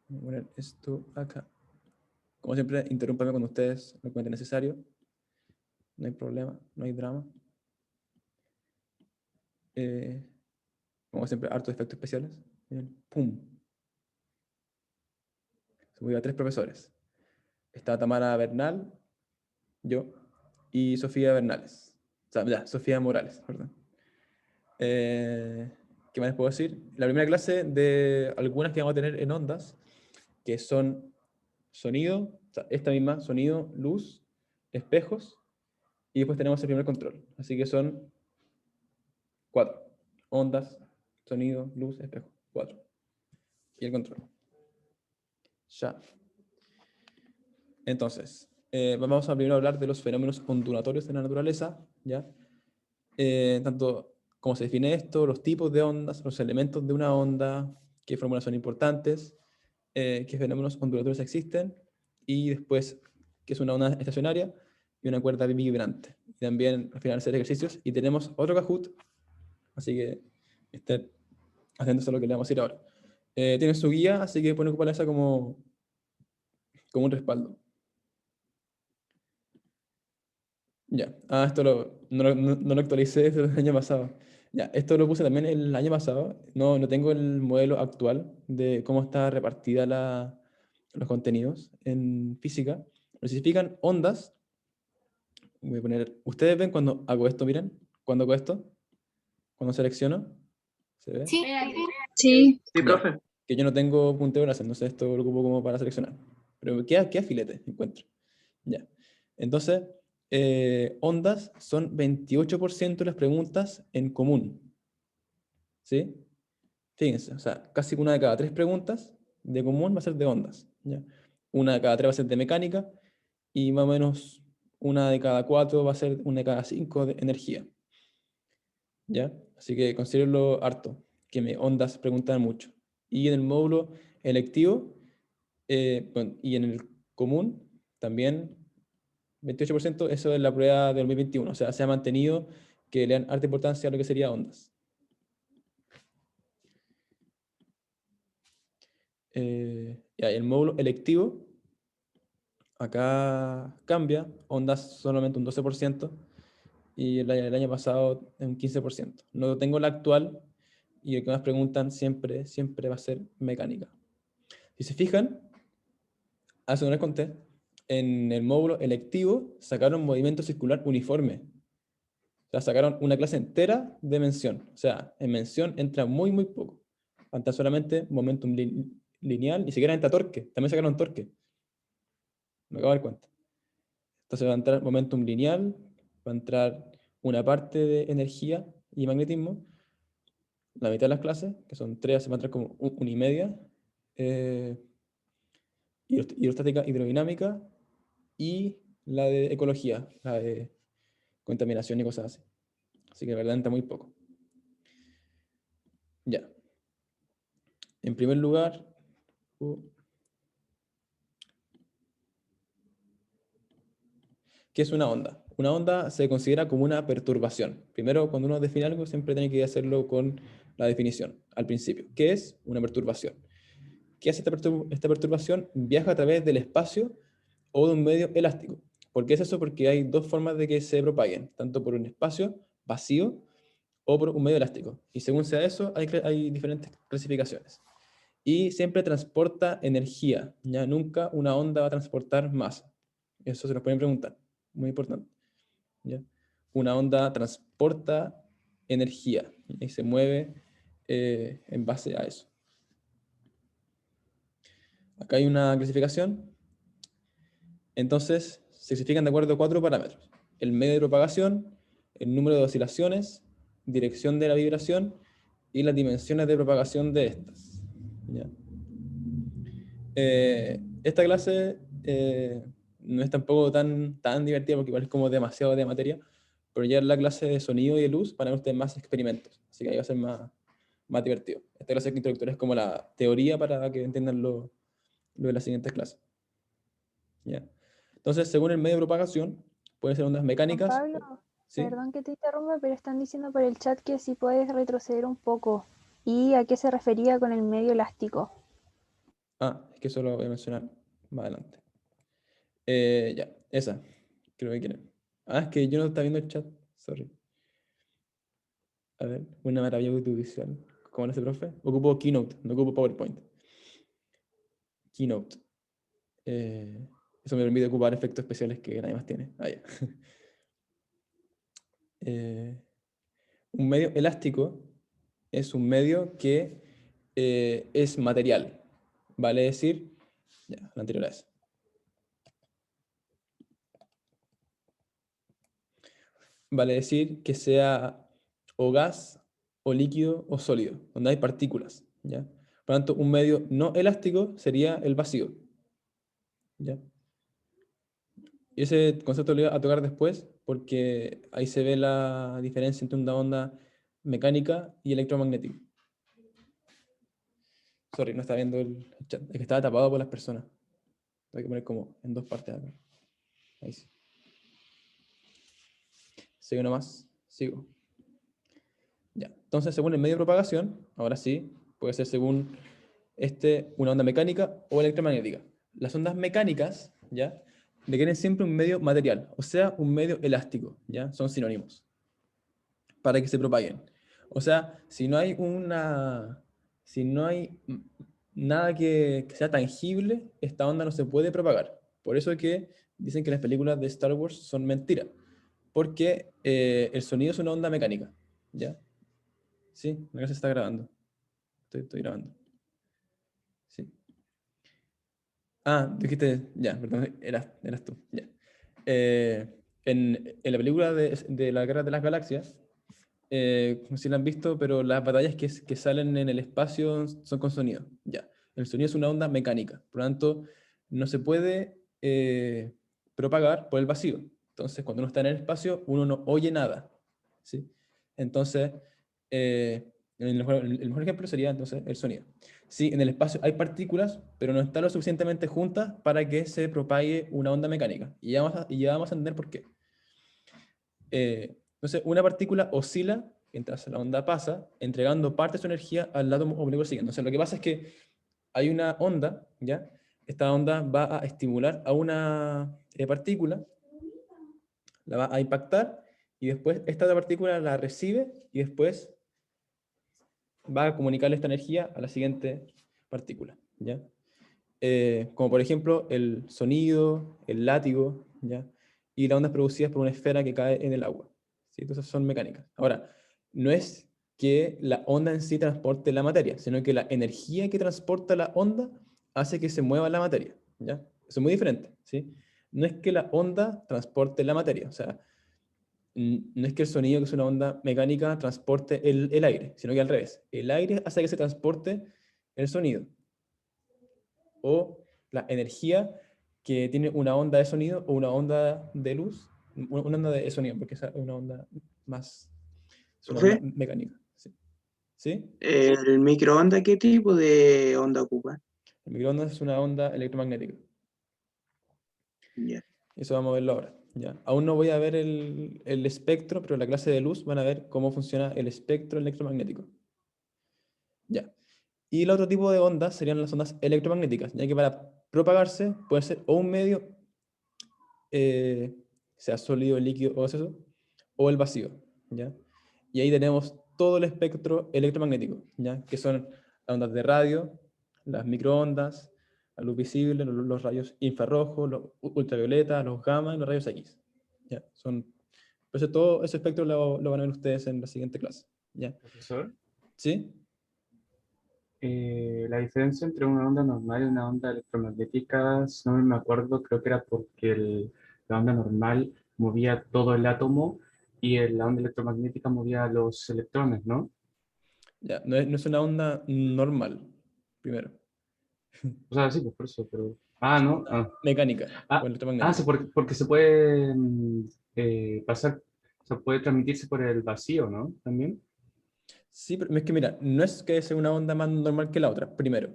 Voy a poner esto acá. Como siempre, interrúmpame cuando ustedes lo encuentren necesario. No hay problema, no hay drama. Eh, como siempre, hartos efectos especiales. Miren, ¡pum! Subí a 3 profesores. Está Tamara Bernal, yo, y Sofía Bernales. O sea, ya, Sofía Morales, perdón. ¿Qué más les puedo decir? La primera clase de algunas que vamos a tener en ondas, que son sonido, o sea, esta misma, sonido, luz, espejos, y después tenemos el primer control. Así que son 4. Ondas, sonido, luz, espejo. 4. Y el control. Ya. Entonces, vamos a primero hablar de los fenómenos ondulatorios de la naturaleza, ¿ya? Tanto cómo se define esto, los tipos de ondas, los elementos de una onda, qué fórmulas son importantes, qué fenómenos ondulatorios existen, y después qué es una onda estacionaria y una cuerda vibrante. Y también al final hacer ejercicios, y tenemos otro Kahoot, así que estén atentos a lo que le vamos a decir ahora. Tiene su guía, así que pueden ocupar esa como un respaldo. Ya, esto no lo actualicé desde el año pasado. Ya, esto lo puse también el año pasado. No tengo el modelo actual de cómo está repartida los contenidos en física. Pero si se fijan, ondas, voy a poner, ¿ustedes ven cuando hago esto? Miren, cuando hago esto, cuando selecciono, ¿se ve? Sí, Sí, Sí, Ya, profe. que yo no tengo puntero láser, entonces esto lo ocupo como para seleccionar. Pero queda filete, encuentro. Ya. Entonces, ondas son 28% de las preguntas en común. ¿Sí? Fíjense, o sea, casi una de cada 3 preguntas de común va a ser de ondas. ¿Ya? Una de cada 3 va a ser de mecánica y más o menos una de cada 4 va a ser una de cada 5 de energía. ¿Ya? Así que considero harto, que ondas preguntan mucho. Y en el módulo electivo bueno, y en el común también 28%, eso es la prueba de 2021. O sea, se ha mantenido que le dan harta importancia a lo que sería ondas. Ya, el módulo electivo, acá cambia, ondas solamente un 12% y el año pasado un 15%. No tengo la actual y el que más preguntan siempre va a ser mecánica. Si se fijan, hace una vez conté, en el módulo electivo sacaron movimiento circular uniforme. O sea, sacaron una clase entera de mención. O sea, en mención entra muy poco. Falta solamente momentum lineal, ni siquiera entra torque. También sacaron torque. Me acabo de dar cuenta. Entonces va a entrar momentum lineal, va a entrar una parte de energía y magnetismo, la mitad de las clases, que son 3, se va a entrar como una y media, hidrostática, hidrodinámica, y la de ecología, la de contaminación y cosas así. Así que la verdad entra muy poco. Ya. En primer lugar, ¿qué es una onda? Una onda se considera como una perturbación. Primero, cuando uno define algo, siempre tiene que hacerlo con la definición al principio. ¿Qué es una perturbación? ¿Qué hace esta perturbación? Viaja a través del espacio o de un medio elástico. ¿Por qué es eso? Porque hay dos formas de que se propaguen, tanto por un espacio vacío o por un medio elástico. Y según sea eso, hay diferentes clasificaciones. Y siempre transporta energía. Ya nunca una onda va a transportar masa. Eso se nos pueden preguntar. Muy importante. ¿Ya? Una onda transporta energía y se mueve en base a eso. Acá hay una clasificación. Entonces, se clasifican de acuerdo a 4 parámetros. El medio de propagación, el número de oscilaciones, dirección de la vibración y las dimensiones de propagación de estas. ¿Ya? Esta clase no es tampoco tan divertida porque igual es como demasiado de materia, pero ya en la clase de sonido y de luz van a ver ustedes más experimentos, así que ahí va a ser más divertido. Esta clase introductoria es como la teoría para que entiendan lo de las siguientes clases. ¿Ya? Entonces, según el medio de propagación, pueden ser ondas Juan mecánicas, Pablo, ¿sí? perdón que te interrumpa, pero están diciendo por el chat que si puedes retroceder un poco. ¿Y a qué se refería con el medio elástico? Ah, es que eso lo voy a mencionar más adelante. Ya, esa. Creo que quieren. Ah, es que yo no estaba viendo el chat. Sorry. A ver, una maravilla audiovisual. ¿Cómo lo hace, profe? Ocupo Keynote, no ocupo PowerPoint. Keynote. Eso me permite ocupar efectos especiales que nadie más tiene. Ah, ya. Eh, un medio elástico es un medio que es material. Vale decir, ya, la anterior a esa. Vale decir que sea o gas, o líquido, o sólido, donde hay partículas, ¿ya? Por lo tanto, un medio no elástico sería el vacío, ¿ya? Y ese concepto lo iba a tocar después, porque ahí se ve la diferencia entre una onda mecánica y electromagnética. Sorry, no estaba viendo el chat, es que estaba tapado por las personas. Hay que poner como en dos partes acá. Ahí sí. Sigo nomás, sigo. Ya. Entonces, según el medio de propagación, ahora sí, puede ser según una onda mecánica o electromagnética. Las ondas mecánicas, ¿ya? Requieren siempre un medio material, o sea, un medio elástico, ¿ya? Son sinónimos, para que se propaguen. O sea, si no hay nada que sea tangible, esta onda no se puede propagar. Por eso es que dicen que las películas de Star Wars son mentiras, porque el sonido es una onda mecánica, ¿ya? Sí, acá se está grabando. Estoy grabando. Sí. Ah, dijiste, ya, perdón, eras tú, ya. Eh, en la película de la Guerra de las Galaxias, no sé si la han visto, pero las batallas que salen en el espacio son con sonido, ya. El sonido es una onda mecánica, por lo tanto, no se puede propagar por el vacío. Entonces, cuando uno está en el espacio, uno no oye nada, ¿sí? Entonces, el mejor ejemplo sería entonces el sonido. Sí, en el espacio hay partículas, pero no están lo suficientemente juntas para que se propague una onda mecánica. Y ya vamos a entender por qué. Entonces, una partícula oscila mientras la onda pasa, entregando parte de su energía al átomo o molécula siguiente. Entonces, lo que pasa es que hay una onda, ¿ya? Esta onda va a estimular a una partícula, la va a impactar, y después esta otra partícula la recibe y después va a comunicarle esta energía a la siguiente partícula, ¿ya? Como por ejemplo el sonido, el látigo, ¿ya? Y las ondas producidas por una esfera que cae en el agua, ¿sí? Entonces son mecánicas. Ahora, no es que la onda en sí transporte la materia, sino que la energía que transporta la onda hace que se mueva la materia, ¿ya? Eso es muy diferente, ¿sí? No es que la onda transporte la materia, o sea, no es que el sonido, que es una onda mecánica, transporte el aire, sino que al revés. El aire hace que se transporte el sonido, o la energía que tiene una onda de sonido o una onda de luz, una onda de sonido, porque es una onda más, es una onda Profe, mecánica. ¿Sí? ¿Sí? ¿el microondas qué tipo de onda ocupa? El microondas es una onda electromagnética. Ya. Eso vamos a verlo ahora. ¿Ya? Aún no voy a ver el espectro, pero en la clase de luz van a ver cómo funciona el espectro electromagnético. Ya. Y el otro tipo de ondas serían las ondas electromagnéticas, ya que para propagarse puede ser o un medio, eh, sea sólido, líquido o gaseoso, o el vacío, ¿ya? Y ahí tenemos todo el espectro electromagnético, ¿ya? Que son las ondas de radio, las microondas, la luz visible, los rayos infrarrojos, los ultravioleta, los gamma y los rayos X, ¿ya? Entonces todo ese espectro lo van a ver ustedes en la siguiente clase, ¿ya? Profesor, ¿Sí? la diferencia entre una onda normal y una onda electromagnética, si no me acuerdo, creo que era porque la onda normal movía todo el átomo y la onda electromagnética movía los electrones, ¿no? Ya, no es una onda normal, primero. O sea, sí, pues por eso, pero... Ah, Es una ¿no? onda Ah, mecánica o sí, electromagnética. porque se puede pasar, se puede transmitirse por el vacío, ¿no? También. Sí, pero es que mira, no es que sea una onda más normal que la otra, primero.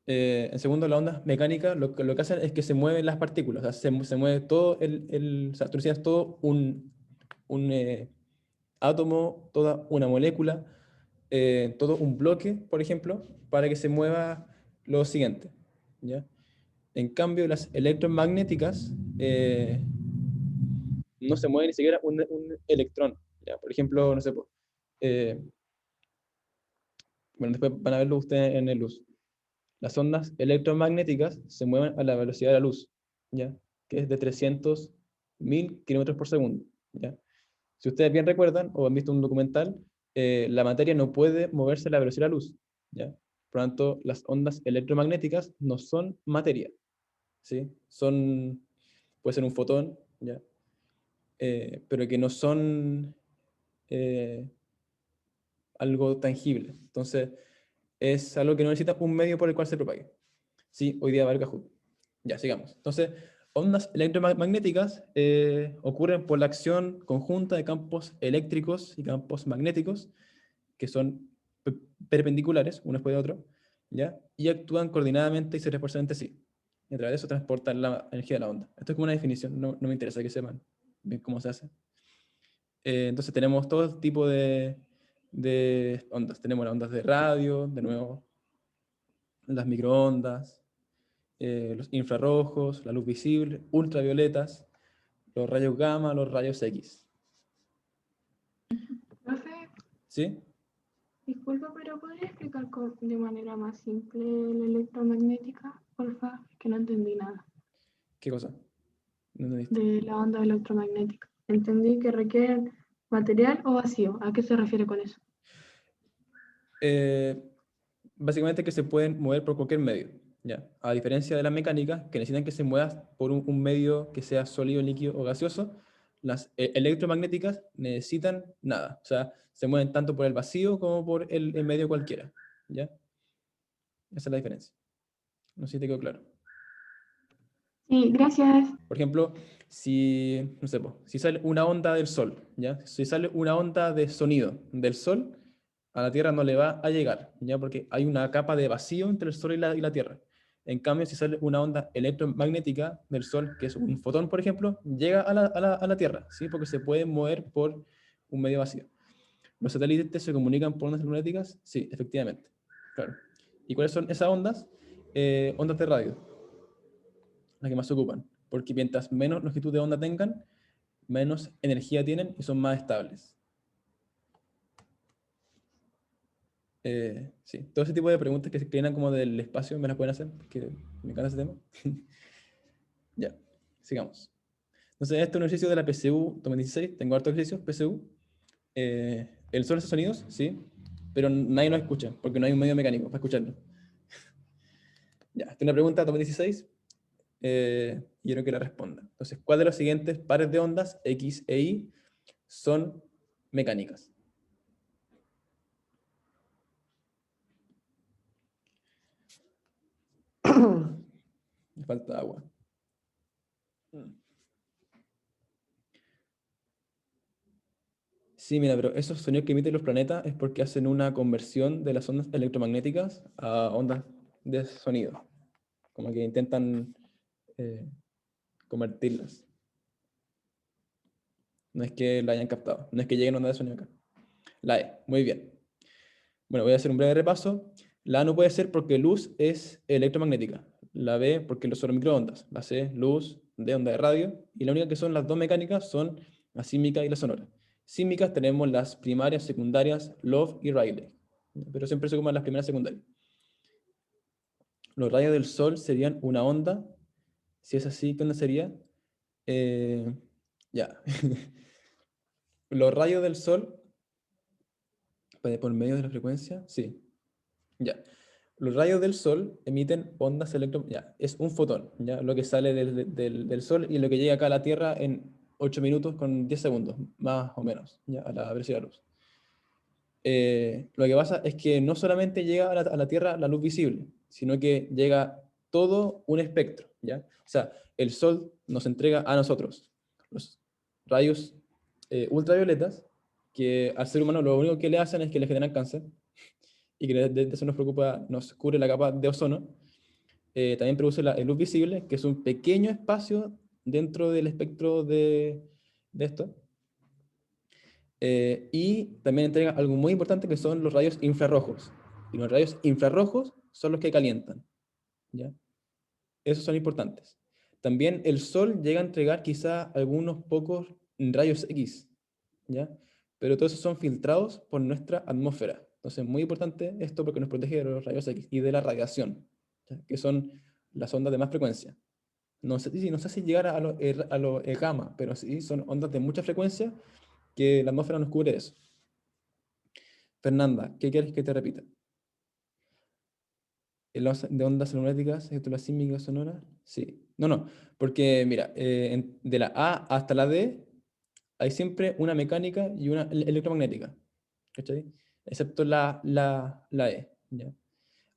En segundo, las ondas mecánicas lo que hacen es que se mueven las partículas, o sea, se mueve todo o sea, tú necesitas todo un átomo, toda una molécula, todo un bloque, por ejemplo, para que se mueva lo siguiente. ¿ya? En cambio, las electromagnéticas no se mueve ni siquiera un electrón, ¿ya? Por ejemplo, no sé, bueno, después van a verlo ustedes en el luz. Las ondas electromagnéticas se mueven a la velocidad de la luz, ¿ya? Que es de 300.000 kilómetros por segundo, ¿ya? Si ustedes bien recuerdan o han visto un documental, la materia no puede moverse a la velocidad de la luz, ¿ya? Por lo tanto, las ondas electromagnéticas no son materia, ¿sí? Puede ser un fotón, ¿ya? Pero que no son algo tangible. Entonces, es algo que no necesita un medio por el cual se propague. Sí, hoy día va el Kahoot. Ya, sigamos. Entonces, ondas electromagnéticas ocurren por la acción conjunta de campos eléctricos y campos magnéticos, que son perpendiculares, uno después de otro, ¿ya? Y actúan coordinadamente y se refuerzan entre sí. Y a través de eso transportan la energía de la onda. Esto es como una definición, no me interesa que sepan bien cómo se hace. Entonces tenemos todo tipo de ondas. Tenemos las ondas de radio, de nuevo, las microondas, los infrarrojos, la luz visible, ultravioletas, los rayos gamma, los rayos X. Profe, ¿Sí? disculpa, pero ¿podría explicar de manera más simple la electromagnética? Porfa, que no entendí nada ¿Qué cosa? ¿No entendiste? de la onda electromagnética. Entendí que requieren material o vacío. ¿A qué se refiere con eso? Eh, Básicamente que se pueden mover por cualquier medio, ¿ya? A diferencia de la mecánica, que necesitan que se mueva por un medio que sea sólido, líquido o gaseoso, las electromagnéticas necesitan nada. O sea, se mueven tanto por el vacío como por el medio cualquiera, ¿ya? Esa es la diferencia. No sé si te quedó claro. Sí, gracias. Por ejemplo, si, no sé, si sale una onda del sol, ¿ya? Si sale una onda de sonido del sol, a la Tierra no le va a llegar, ¿ya? Porque hay una capa de vacío entre el sol y la Tierra. En cambio, si sale una onda electromagnética del sol, que es un fotón, por ejemplo, llega a la Tierra, ¿sí? Porque se puede mover por un medio vacío. ¿Los satélites se comunican por ondas electromagnéticas? Sí, efectivamente. Claro. ¿Y cuáles son esas ondas? Ondas de radio, las que más se ocupan, porque mientras menos longitud de onda tengan, menos energía tienen y son más estables. Sí, todo ese tipo de preguntas que se crean como del espacio me las pueden hacer, porque me encanta ese tema. Ya, sigamos. Entonces, este es un ejercicio de la PSU 2016, tengo hartos ejercicios, PSU. ¿El sol hace sonidos? Sí, pero nadie lo escucha, porque no hay un medio mecánico para escucharlo. Ya, esta es una pregunta 2016. Y quiero que la responda. Entonces, ¿cuál de los siguientes pares de ondas, X e Y, son mecánicas? Me falta agua. Sí, mira, pero esos sonidos que emiten los planetas es porque hacen una conversión de las ondas electromagnéticas a ondas de sonido. Como que intentan eh, convertirlas. No es que la hayan captado, no es que lleguen ondas de sonido acá. La E, muy bien. Bueno, voy a hacer un breve repaso. La A no puede ser porque luz es electromagnética. La B porque son microondas. La C, luz, de onda de radio. Y la única que son las dos mecánicas son la sísmica y la sonora. Sísmicas tenemos las primarias, secundarias, Love y Rayleigh. Pero siempre se ocupan las primeras secundarias. Los rayos del sol serían una onda. Si es así, ¿qué onda sería? Ya. Los rayos del sol, por medio de la frecuencia, sí. Ya. Los rayos del sol emiten ondas electromagnéticas. Ya, es un fotón, ¿ya? Lo que sale del sol y lo que llega acá a la Tierra en 8 minutos con 10 segundos, más o menos, ¿ya? A la velocidad de la luz. Lo que pasa es que no solamente llega a la Tierra la luz visible, sino que llega todo un espectro, ¿ya? O sea, el sol nos entrega a nosotros los rayos ultravioletas, que al ser humano lo único que le hacen es que le generan cáncer, y que de eso nos preocupa, nos cubre la capa de ozono. También produce la luz visible, que es un pequeño espacio dentro del espectro de esto. Y también entrega algo muy importante que son los rayos infrarrojos. Y los rayos infrarrojos son los que calientan, ¿ya? esos son importantes. También el Sol llega a entregar quizá algunos pocos rayos X, ¿ya? Pero todos esos son filtrados por nuestra atmósfera. Entonces, muy importante esto porque nos protege de los rayos X y de la radiación, ¿ya? Que son las ondas de más frecuencia. No sé si llegar a lo gamma, pero sí son ondas de mucha frecuencia que la atmósfera nos cubre de eso. Fernanda, ¿qué quieres que te repita? ¿De ondas electromagnéticas, electrosísmicas sonoras? Sí. No, porque mira, de la A hasta la D hay siempre una mecánica y una electromagnética, ¿cachai? Excepto la E, ¿ya?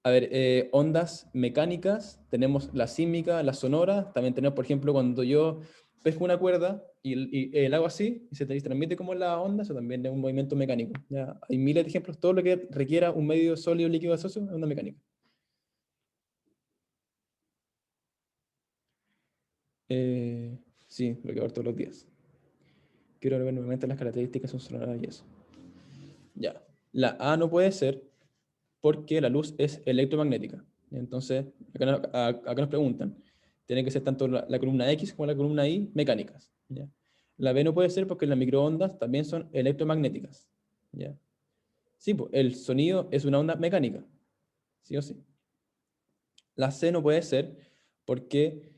A ver, ondas mecánicas, tenemos la sísmica, la sonora, también tenemos, por ejemplo, cuando yo pesco una cuerda y el hago así, y se transmite como la onda, eso también es un movimiento mecánico, ¿ya? Hay miles de ejemplos, todo lo que requiera un medio sólido, líquido, gaseoso, es onda mecánica. Sí, lo que va a ver todos los días. Quiero ver nuevamente las características son sonoras y eso. Ya. La A no puede ser porque la luz es electromagnética. Entonces, acá nos preguntan, tiene que ser tanto la columna X como la columna Y mecánicas. ¿Ya? La B no puede ser porque las microondas también son electromagnéticas. ¿Ya? Sí, pues, el sonido es una onda mecánica, sí o sí. La C no puede ser porque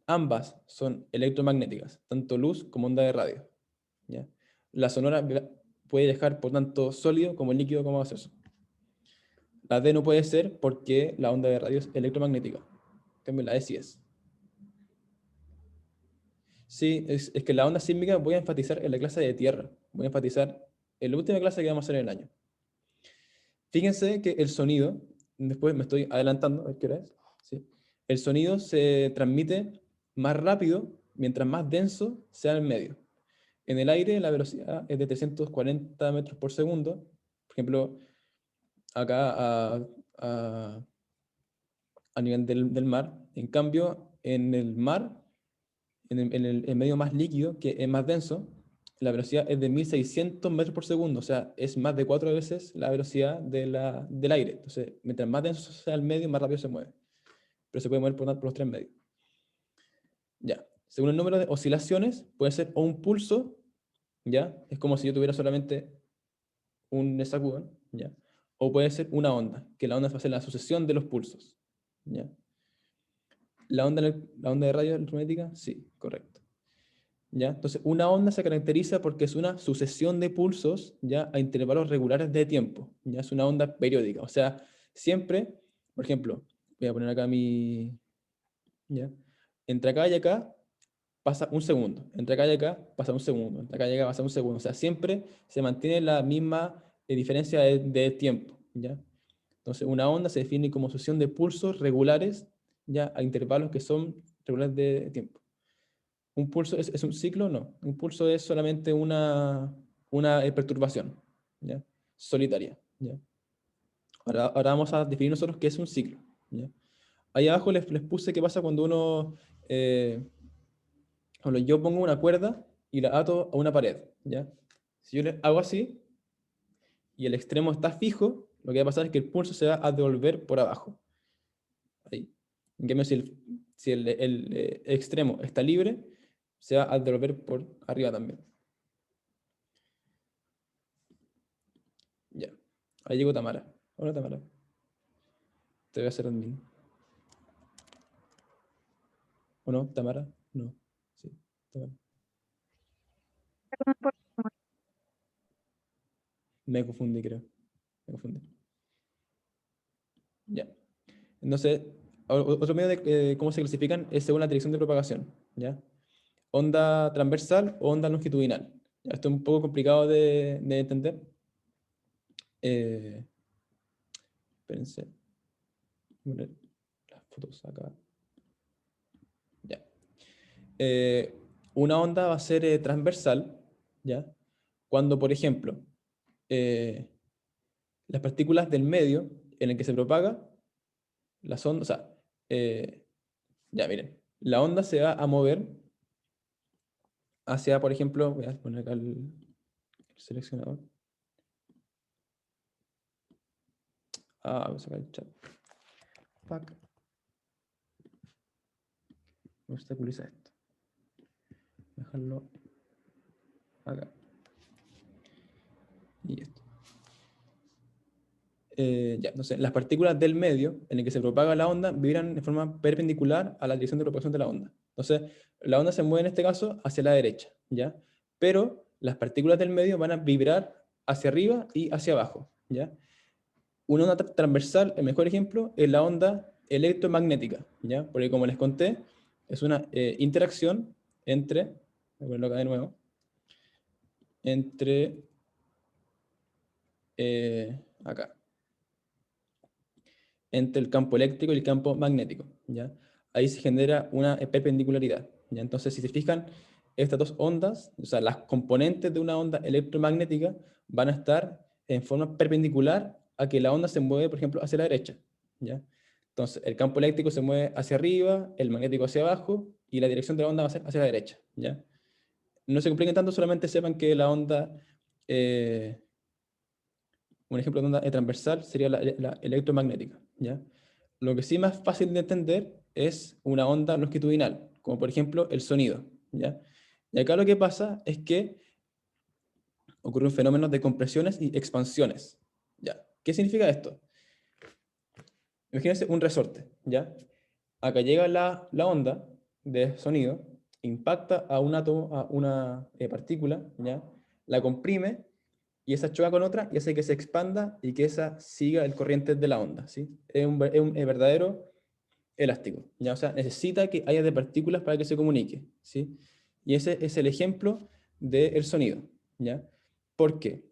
ambas son electromagnéticas, tanto luz como onda de radio. ¿Ya? La sonora puede dejar, por tanto, sólido como líquido como gaseoso. La D no puede ser porque la onda de radio es electromagnética. En cambio, la E sí es. Sí, es que la onda sísmica voy a enfatizar en la clase de tierra. Voy a enfatizar en la última clase que vamos a hacer en el año. Fíjense que el sonido, después me estoy adelantando, a ver qué hora es. ¿Sí? El sonido se transmite más rápido mientras más denso sea el medio. En el aire la velocidad es de 340 metros por segundo. Por ejemplo, acá a nivel del mar. En cambio, en el mar, en el medio más líquido, que es más denso, la velocidad es de 1600 metros por segundo, o sea, es más de 4 veces la velocidad del aire. Entonces, mientras más denso sea el medio, más rápido se mueve. Pero se puede mover por los tres medios. Ya. Según el número de oscilaciones, puede ser o un pulso, ¿ya? Es como si yo tuviera solamente un sacudón, ¿ya? O puede ser una onda, que la onda va a ser la sucesión de los pulsos, ¿ya? ¿La onda de radio electromagnética? Sí, correcto. ¿Ya? Entonces, una onda se caracteriza porque es una sucesión de pulsos, ¿ya? A intervalos regulares de tiempo, ¿ya? Es una onda periódica, o sea, siempre, por ejemplo, voy a poner acá ¿ya? Entre acá y acá pasa un segundo, entre acá y acá pasa un segundo, entre acá y acá pasa un segundo, o sea, siempre se mantiene la misma diferencia de tiempo, ¿ya? Entonces, una onda se define como sucesión de pulsos regulares, ya a intervalos que son regulares de tiempo. ¿Un pulso es un ciclo? No. Un pulso es solamente una perturbación, ¿ya? Solitaria, ¿ya? Ahora vamos a definir nosotros qué es un ciclo, ¿ya? Ahí abajo les puse qué pasa cuando cuando yo pongo una cuerda y la ato a una pared, ¿ya? Si yo le hago así y el extremo está fijo, lo que va a pasar es que el pulso se va a devolver por abajo. Ahí. En cambio, si el extremo está libre, se va a devolver por arriba también. Ya. Ahí llegó Tamara. Hola, Tamara. Te voy a hacer admin. ¿O no, Tamara? No. Sí, Tamara. Me confundí, creo. Me confundí. Ya. Entonces, otro medio de cómo se clasifican es según la dirección de propagación. ¿Ya? Onda transversal o onda longitudinal. Ya, esto es un poco complicado de entender. Espérense. Voy a poner las fotos acá. Ya. Una onda va a ser transversal, ¿ya? Cuando, por ejemplo, las partículas del medio en el que se propaga, las ondas, o sea, ya miren, la onda se va a mover hacia, por ejemplo, voy a poner acá el seleccionador. Voy a sacar el chat. Fuck. Me gusta publicar esto. Dejarlo acá. Y esto. Ya, entonces, las partículas del medio en el que se propaga la onda vibran de forma perpendicular a la dirección de propagación de la onda. Entonces, la onda se mueve en este caso hacia la derecha, ¿ya? Pero las partículas del medio van a vibrar hacia arriba y hacia abajo, ¿ya? Una onda transversal, el mejor ejemplo, es la onda electromagnética, ¿ya? Porque como les conté, es una interacción entre, voy a ponerlo acá de nuevo, entre, acá, entre el campo eléctrico y el campo magnético, ¿ya? Ahí se genera una perpendicularidad, ¿ya? Entonces, si se fijan, estas dos ondas, o sea, las componentes de una onda electromagnética van a estar en forma perpendicular a que la onda se mueve, por ejemplo, hacia la derecha, ¿ya? Entonces, el campo eléctrico se mueve hacia arriba, el magnético hacia abajo, y la dirección de la onda va a ser hacia la derecha, ¿ya? No se compliquen tanto, solamente sepan que la onda, un ejemplo de onda transversal sería la electromagnética, ¿ya? Lo que sí es más fácil de entender es una onda longitudinal, como por ejemplo el sonido, ¿ya? Y acá lo que pasa es que ocurren fenómenos de compresiones y expansiones, ¿ya? ¿Qué significa esto? Imagínense un resorte, ¿ya? Acá llega la onda de sonido, impacta a un átomo, a una partícula, ¿ya? La comprime y esa choca con otra y hace que se expanda y que esa siga el corriente de la onda, ¿sí? Es un verdadero elástico, ¿ya? O sea, necesita que haya de partículas para que se comunique, ¿sí? Y ese es el ejemplo del sonido, ¿ya? Porque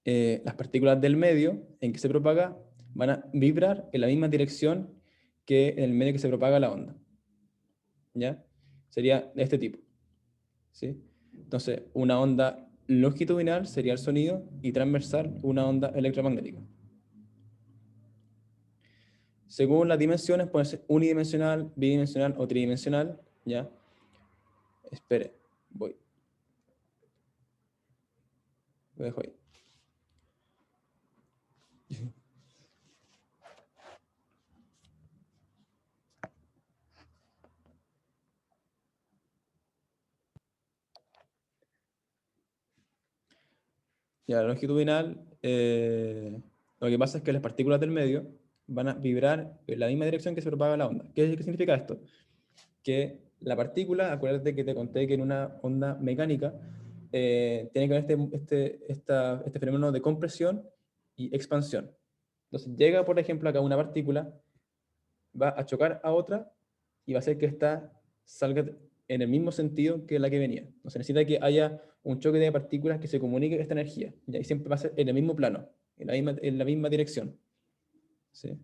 las partículas del medio en que se propaga van a vibrar en la misma dirección que en el medio que se propaga la onda, ¿ya? Sería de este tipo, ¿sí? Entonces, una onda longitudinal sería el sonido y transversal una onda electromagnética. Según las dimensiones, puede ser unidimensional, bidimensional o tridimensional, ¿ya? Espere, voy. Lo dejo ahí. Ya, la longitudinal, lo que pasa es que las partículas del medio van a vibrar en la misma dirección que se propaga la onda. ¿Qué significa esto? Que la partícula, acuérdate que te conté que en una onda mecánica tiene que haber este fenómeno de compresión y expansión. Entonces llega, por ejemplo, acá una partícula, va a chocar a otra y va a hacer que esta salga en el mismo sentido que la que venía. Entonces necesita que haya un choque de partículas que se comunique esta energía. Y ahí siempre va a ser en el mismo plano, en la misma dirección. ¿Sí?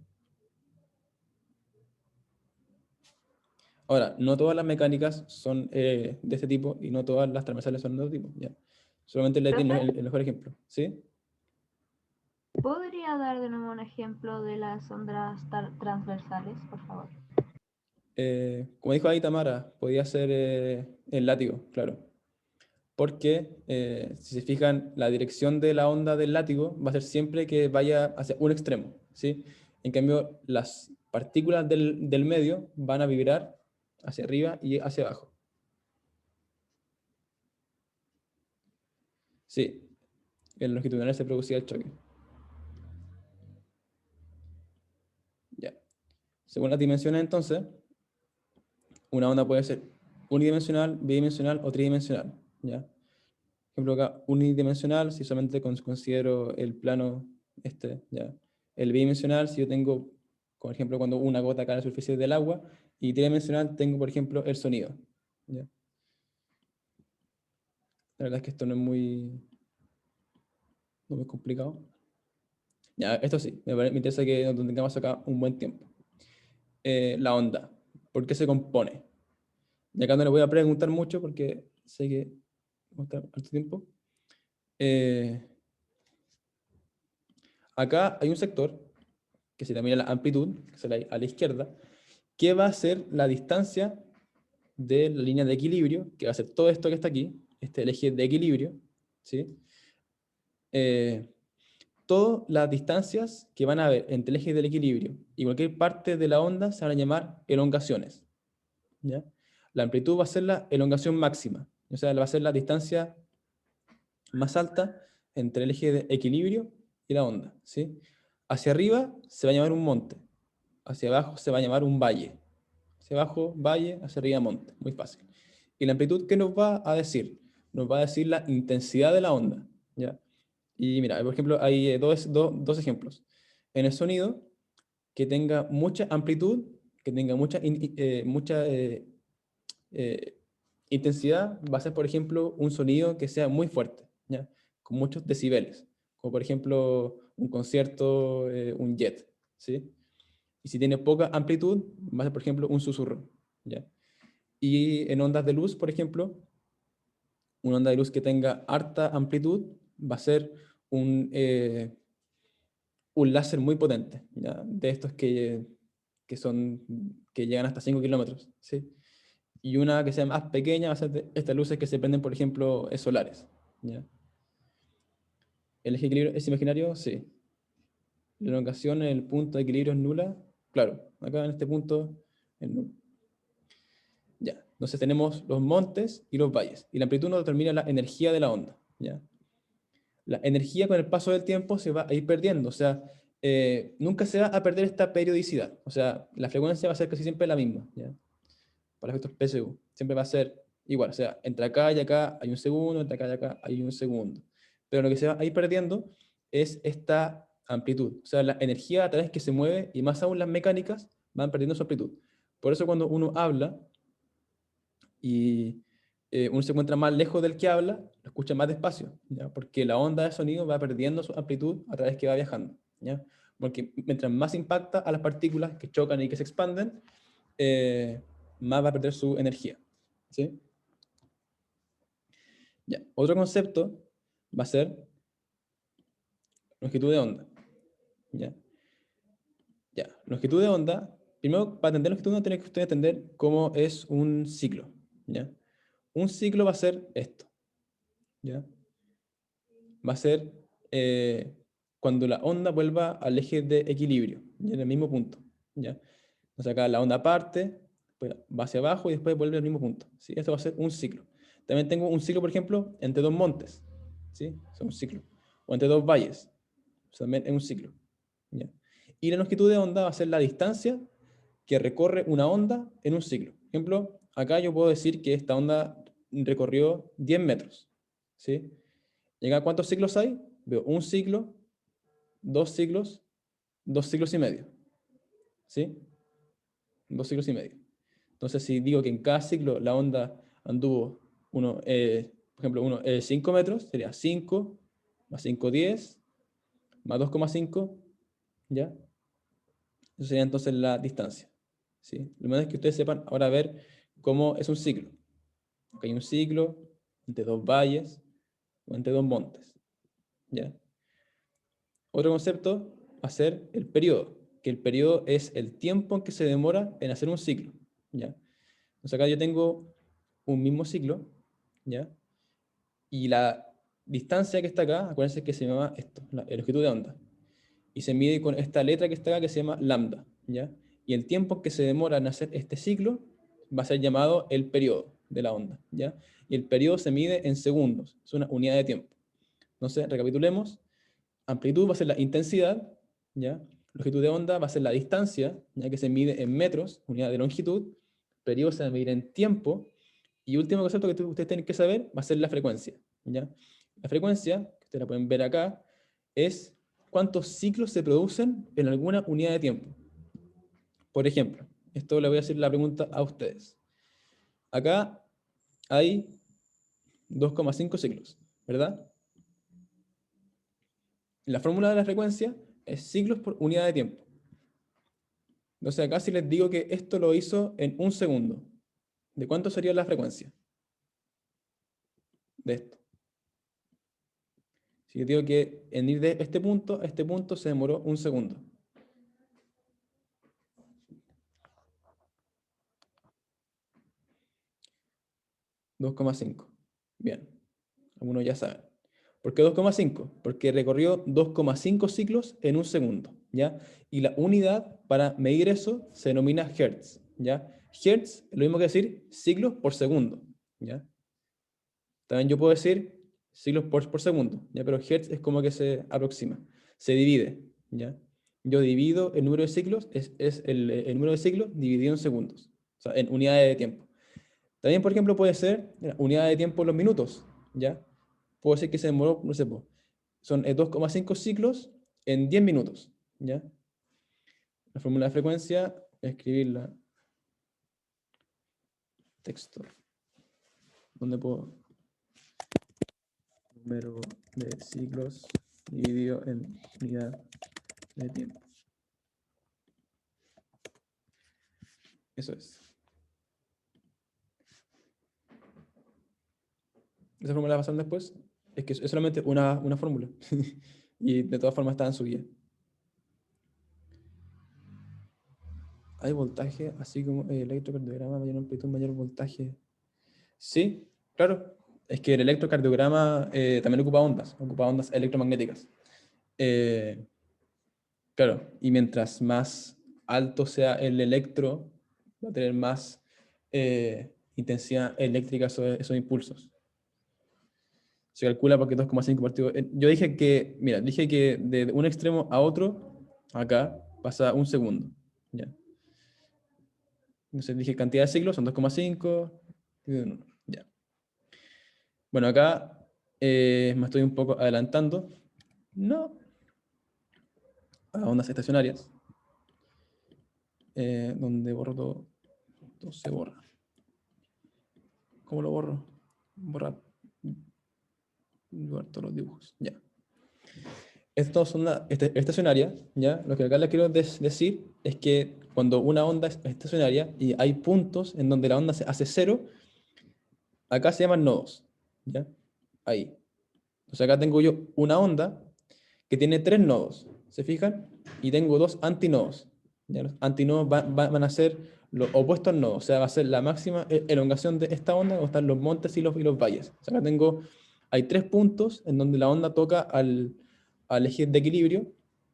Ahora, no todas las mecánicas son de este tipo y no todas las transversales son de otro tipo. ¿Ya? Solamente le di ¿Profe? el mejor ejemplo. ¿Sí? ¿Podría dar de nuevo un ejemplo de las ondas transversales, por favor? Como dijo ahí Tamara, podía ser el látigo, claro. Porque si se fijan, la dirección de la onda del látigo va a ser siempre que vaya hacia un extremo, ¿sí? En cambio, las partículas del medio van a vibrar hacia arriba y hacia abajo. Sí, en longitudinal se producía el choque. Ya. Según las dimensiones, entonces, una onda puede ser unidimensional, bidimensional o tridimensional, ¿ya? Por ejemplo, acá, unidimensional, si solamente considero el plano este, ¿ya? El bidimensional, si yo tengo, por ejemplo, cuando una gota cae a la superficie del agua, y tridimensional tengo, por ejemplo, el sonido, ¿ya? La verdad es que esto no es muy complicado. Ya, esto sí, me interesa que nos tengamos acá un buen tiempo. La onda, ¿por qué se compone? Y acá no le voy a preguntar mucho porque sé que vamos a estar harto tiempo. Acá hay un sector que se denomina la amplitud, que es a la izquierda, que va a ser la distancia de la línea de equilibrio, que va a ser todo esto que está aquí, este el eje de equilibrio, ¿sí? Todas las distancias que van a haber entre el eje del equilibrio y cualquier parte de la onda se van a llamar elongaciones, ¿ya? La amplitud va a ser la elongación máxima, o sea, va a ser la distancia más alta entre el eje de equilibrio y la onda, ¿sí? Hacia arriba se va a llamar un monte, hacia abajo se va a llamar un valle. Hacia abajo, valle, hacia arriba, monte. Muy fácil. ¿Y la amplitud qué nos va a decir? Nos va a decir la intensidad de la onda, ¿ya? Y mira, por ejemplo, hay dos ejemplos. En el sonido, que tenga mucha amplitud, que tenga mucha intensidad, va a ser, por ejemplo, un sonido que sea muy fuerte, ¿ya? Con muchos decibeles, como por ejemplo un concierto, un jet, ¿sí? Y si tiene poca amplitud, va a ser, por ejemplo, un susurro, ¿ya? Y en ondas de luz, por ejemplo, una onda de luz que tenga harta amplitud va a ser un láser muy potente, ¿ya? De estos que llegan hasta 5 kilómetros, ¿sí? Y una que sea más pequeña va a ser de estas luces que se prenden, por ejemplo, solares, ¿ya? ¿El eje de equilibrio es imaginario? Sí. La elongación en el punto de equilibrio es nula. Claro, acá en este punto es nulo. Ya, entonces tenemos los montes y los valles. Y la amplitud nos determina la energía de la onda, ¿ya? La energía con el paso del tiempo se va a ir perdiendo. O sea, nunca se va a perder esta periodicidad. O sea, la frecuencia va a ser casi siempre la misma, ¿ya? Para efectos PSU. Siempre va a ser igual. O sea, entre acá y acá hay un segundo, entre acá y acá hay un segundo. Pero lo que se va a ir perdiendo es esta amplitud. O sea, la energía a través que se mueve, y más aún las mecánicas, van perdiendo su amplitud. Por eso cuando uno habla y uno se encuentra más lejos del que habla, lo escucha más despacio, ¿ya? Porque la onda de sonido va perdiendo su amplitud a través que va viajando, ¿ya? Porque mientras más impacta a las partículas que chocan y que se expanden, más va a perder su energía, ¿sí? Ya. Otro concepto va a ser longitud de onda, ¿ya? Ya. Longitud de onda, primero, para entender longitud de onda, tiene que usted entender cómo es un ciclo, ¿ya? Un ciclo va a ser esto, ¿ya? Va a ser cuando la onda vuelva al eje de equilibrio, ¿ya? En el mismo punto, ¿ya? Entonces acá la onda parte, después va hacia abajo y después vuelve al mismo punto, ¿sí? Esto va a ser un ciclo. También tengo un ciclo, por ejemplo, entre dos montes, ¿sí? Es un ciclo. O entre dos valles, eso también es un ciclo, ¿ya? Y la longitud de onda va a ser la distancia que recorre una onda en un ciclo. Por ejemplo, acá yo puedo decir que esta onda recorrió 10 metros, ¿sí? ¿Y acá cuántos ciclos hay? Veo un ciclo, dos ciclos y medio, ¿sí? 2 ciclos y medio. Entonces, si digo que en cada ciclo la onda anduvo, por ejemplo, 5 metros, sería 5 más 5, 10, más 2,5, ¿ya? Eso sería entonces la distancia, ¿sí? Lo menos es que ustedes sepan ahora ver cómo es un ciclo. Aquí hay un ciclo entre dos valles o entre dos montes, ¿ya? Otro concepto va a ser el periodo, que el periodo es el tiempo en que se demora en hacer un ciclo, ¿ya? Entonces acá yo tengo un mismo ciclo, ¿ya? Y la distancia que está acá, acuérdense que se llama esto, la longitud de onda. Y se mide con esta letra que está acá que se llama lambda, ¿ya? Y el tiempo que se demora en hacer este ciclo va a ser llamado el periodo de la onda, ¿ya? Y el periodo se mide en segundos, es una unidad de tiempo. Entonces, recapitulemos. Amplitud va a ser la intensidad, ¿ya? Longitud de onda va a ser la distancia, ya que se mide en metros, unidad de longitud. Periodo se va a medir en tiempo. Y último concepto que ustedes tienen que saber va a ser la frecuencia, ¿ya? La frecuencia, que ustedes la pueden ver acá, es cuántos ciclos se producen en alguna unidad de tiempo. Por ejemplo, esto le voy a hacer la pregunta a ustedes. Acá hay 2,5 ciclos, ¿verdad? La fórmula de la frecuencia es ciclos por unidad de tiempo. Entonces acá si les digo que esto lo hizo en un segundo, ¿de cuánto sería la frecuencia de esto? Si yo digo que en ir de este punto a este punto se demoró un segundo. $2,5. Bien, algunos ya saben. ¿Por qué 2,5? Porque recorrió 2,5 ciclos en un segundo, ¿ya? Y la unidad para medir eso se denomina hertz, ¿ya? Hertz es lo mismo que decir ciclos por segundo, ¿ya? También yo puedo decir ciclos por segundo, ¿ya? Pero Hertz es como que se aproxima, se divide, ¿ya? Yo divido el número de ciclos, es el número de ciclos dividido en segundos, o sea, en unidades de tiempo. También, por ejemplo, puede ser unidad de tiempo en los minutos, ¿ya? Puedo decir que se demoró, no sé, son 2,5 ciclos en 10 minutos, ¿ya? La fórmula de frecuencia, escribirla. Texto. ¿Dónde puedo? Número de ciclos dividido en unidad de tiempo. Eso es. Esa fórmula la pasaron después. Es que es solamente una fórmula. Y de todas formas está en su guía. Hay voltaje, así como el electrocardiograma, mayor amplitud, mayor voltaje. Sí, claro. Es que el electrocardiograma también ocupa ondas electromagnéticas. Claro, y mientras más alto sea el electro, va a tener más intensidad eléctrica esos impulsos. Se calcula porque 2,5 partido. Yo dije que, mira, dije que de un extremo a otro, acá, pasa un segundo. ¿Ya? Entonces dije cantidad de ciclos, son 2,5. Ya. Bueno, acá me estoy un poco adelantando. No. A ondas estacionarias. Donde borro todo se borra. ¿Cómo lo borro? Borrar. Borrar todos los dibujos. Ya. Estas son ondas estacionarias, ¿ya? Lo que acá les quiero decir es que cuando una onda es estacionaria y hay puntos en donde la onda se hace cero, acá se llaman nodos, ¿ya? Ahí. Entonces acá tengo yo una onda que tiene 3 nodos, ¿se fijan? Y tengo 2 antinodos. ¿Ya? Los antinodos van a ser los opuestos nodos, o sea, va a ser la máxima elongación de esta onda, donde están los montes y los valles. O sea, acá hay 3 puntos en donde la onda toca al eje de equilibrio.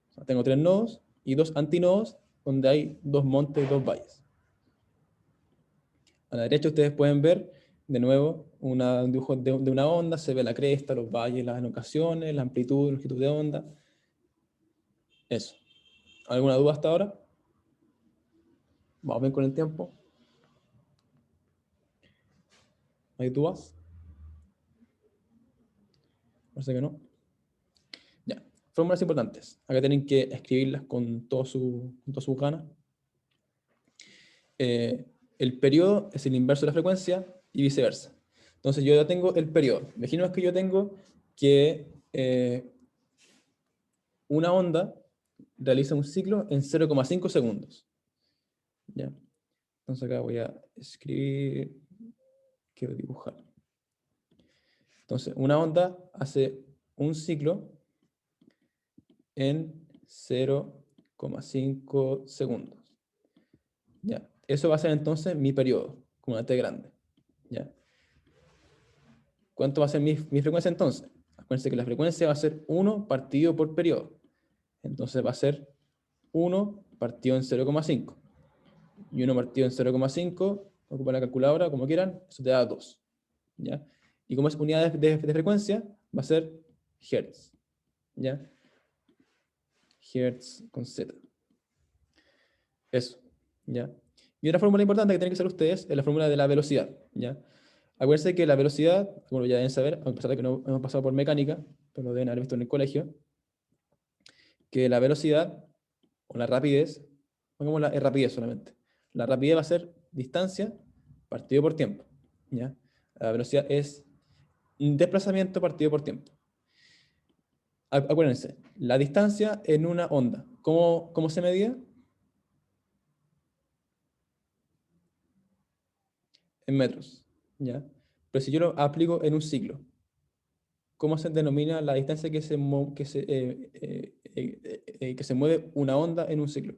O sea, tengo 3 nodos y 2 antinodos, donde hay 2 montes y 2 valles. A la derecha ustedes pueden ver, de nuevo, un dibujo de una onda, se ve la cresta, los valles, las elongaciones, la amplitud, la longitud de onda. Eso. ¿Alguna duda hasta ahora? Vamos bien con el tiempo. ¿Hay dudas? Parece que no. Ya. Fórmulas importantes. Acá tienen que escribirlas con todo su ganas. El periodo es el inverso de la frecuencia y viceversa. Entonces yo ya tengo el periodo. Imaginemos que yo tengo que una onda realiza un ciclo en 0,5 segundos. ¿Ya? Entonces acá voy a escribir, quiero dibujar. Entonces una onda hace un ciclo en 0,5 segundos. ¿Ya? Eso va a ser entonces mi periodo, con una T grande. ¿Ya? ¿Cuánto va a ser mi frecuencia entonces? Acuérdense que la frecuencia va a ser 1 partido por periodo. Entonces va a ser 1 partido en 0,5. Y 1 partido en 0,5, ocupa la calculadora como quieran, eso te da 2. ¿Ya? Y como es unidad de frecuencia, va a ser Hertz. ¿Ya? Hertz con Z. Eso. ¿Ya? Y otra fórmula importante que tienen que saber ustedes es la fórmula de la velocidad. ¿Ya? Acuérdense que la velocidad, como ya deben saber, a pesar de que no hemos pasado por mecánica, pero lo deben haber visto en el colegio, que la velocidad, o la rapidez, pongamos la rapidez solamente. La rapidez va a ser distancia partido por tiempo. ¿Ya? La velocidad es desplazamiento partido por tiempo. Acuérdense, la distancia en una onda, ¿cómo se medía? En metros. ¿Ya? Pero si yo lo aplico en un ciclo, ¿cómo se denomina la distancia que se mueve una onda en un ciclo?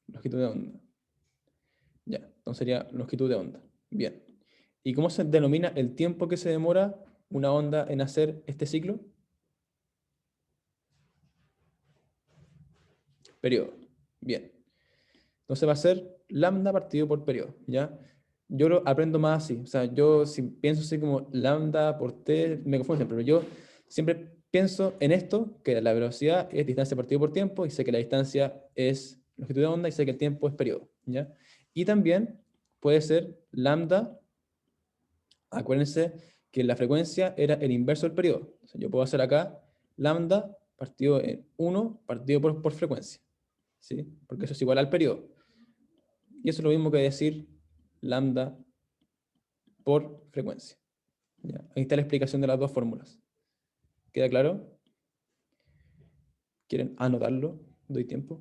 Longitud de onda. Ya, entonces sería longitud de onda. Bien. ¿Y cómo se denomina el tiempo que se demora una onda en hacer este ciclo? periodo. Bien. Entonces va a ser lambda partido por periodo, ¿ya? Yo lo aprendo más así. O sea, yo si pienso así como lambda por t, me confundo siempre, pero yo siempre pienso en esto, que la velocidad es distancia partido por tiempo, y sé que la distancia es longitud de onda, y sé que el tiempo es periodo, ¿ya? Y también puede ser lambda, acuérdense que la frecuencia era el inverso del periodo. O sea, yo puedo hacer acá lambda partido en 1 partido por frecuencia, ¿sí? Porque eso es igual al periodo. Y eso es lo mismo que decir lambda por frecuencia. ¿Ya? Ahí está la explicación de las dos fórmulas. ¿Queda claro? ¿Quieren anotarlo? ¿Doy tiempo?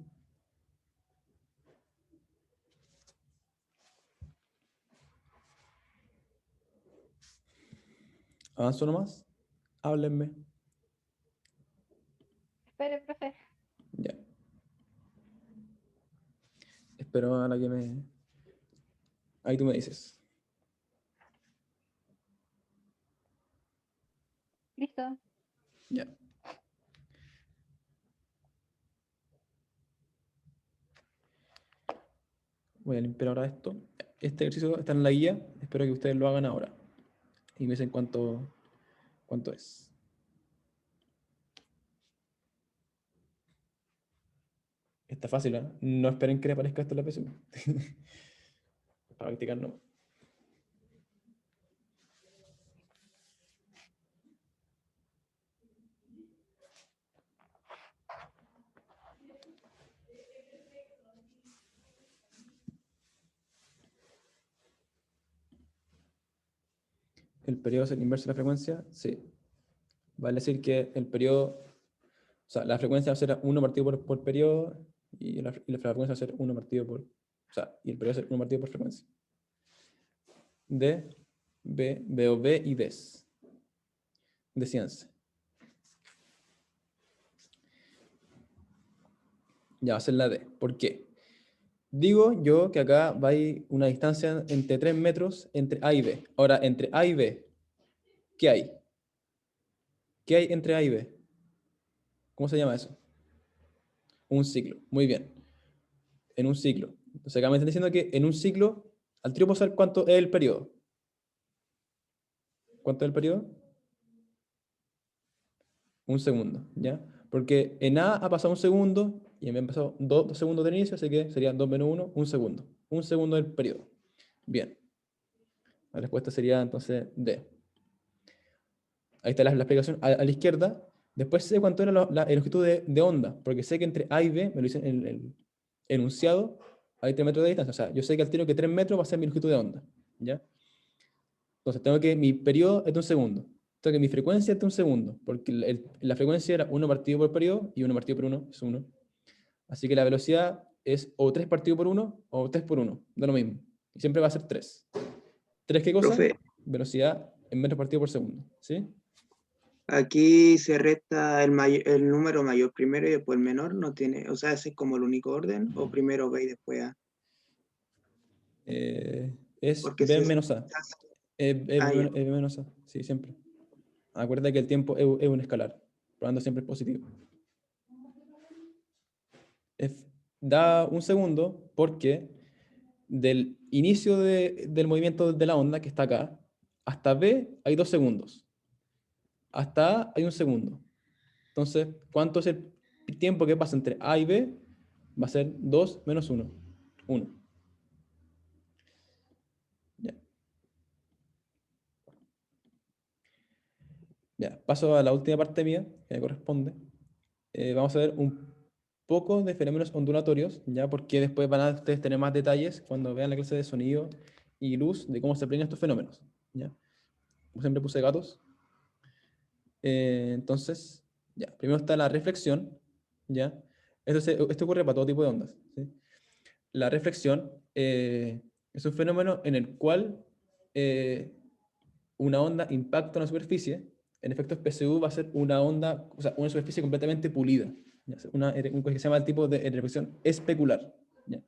¿Avanzo nomás? Háblenme. Espere, profe. Ya. Espero a la que me... Ahí tú me dices. Listo. Ya. Voy a limpiar ahora esto. Este ejercicio está en la guía. Espero que ustedes lo hagan ahora. Y me dicen cuánto es. Está fácil, ¿eh? No esperen que le aparezca esto en la PSU. Para practicar no. ¿El periodo es el inverso de la frecuencia? Sí. Vale decir que el periodo, o sea, la frecuencia va a ser 1 partido por periodo, y la frecuencia va a ser 1 partido por, o sea, y el periodo va a ser 1 partido por frecuencia. D, B, B o B y Ds. Decíanse. Ya va a ser la D. ¿Por qué? Digo yo que acá va a ir una distancia entre 3 metros entre A y B. Ahora, entre A y B, ¿qué hay? ¿Qué hay entre A y B? ¿Cómo se llama eso? Un ciclo. Muy bien. En un ciclo. Entonces acá me están diciendo que en un ciclo, al tiro puedo saber cuánto es el periodo. ¿Cuánto es el periodo? Un segundo, ¿ya? Porque en A ha pasado un segundo y en B han pasado 2 segundos de inicio, así que sería 2 menos 1, un segundo. Un segundo del periodo. Bien. La respuesta sería entonces D. Ahí está la explicación a la izquierda. Después sé cuánto era la longitud de onda, porque sé que entre A y B, me lo dicen en el enunciado, hay 3 metros de distancia. O sea, yo sé que al tiro que 3 metros va a ser mi longitud de onda, ¿ya? Entonces tengo que mi periodo es de un segundo. Tengo que mi frecuencia es de un segundo, porque la frecuencia era 1 partido por periodo, y 1 partido por 1 es 1. Así que la velocidad es o 3 partido por 1 o 3 por 1, da lo mismo. Y siempre va a ser 3. ¿3 qué cosa? Profe, Velocidad en metros partido por segundo, ¿sí? aquí se resta el número mayor primero y después el menor, no tiene, o sea, ese es como el único orden, o primero B y después A. Es Porque B si es, menos A. ah, ya. B menos A, sí, siempre. Acuérdate que el tiempo es un escalar, por lo tanto siempre es positivo. Da un segundo porque del inicio del movimiento de la onda, que está acá, hasta B hay 2 segundos. Hasta A hay un segundo. Entonces, ¿cuánto es el tiempo que pasa entre A y B? Va a ser 2 menos 1. 1. Ya. Ya, paso a la última parte mía, que me corresponde. Vamos a ver un poco de fenómenos ondulatorios, ya, porque después van a ustedes tener más detalles cuando vean la clase de sonido y luz de cómo se aprenden estos fenómenos, ya. Como siempre puse gatos. Entonces, ya, primero está la reflexión, ya. Esto ocurre para todo tipo de ondas, ¿sí? La reflexión es un fenómeno en el cual una onda impacta una superficie. En efectos PSU va a ser una onda, o sea, una superficie completamente pulida. ¿Ya? Un que se llama el tipo de reflexión especular. ¿Ya?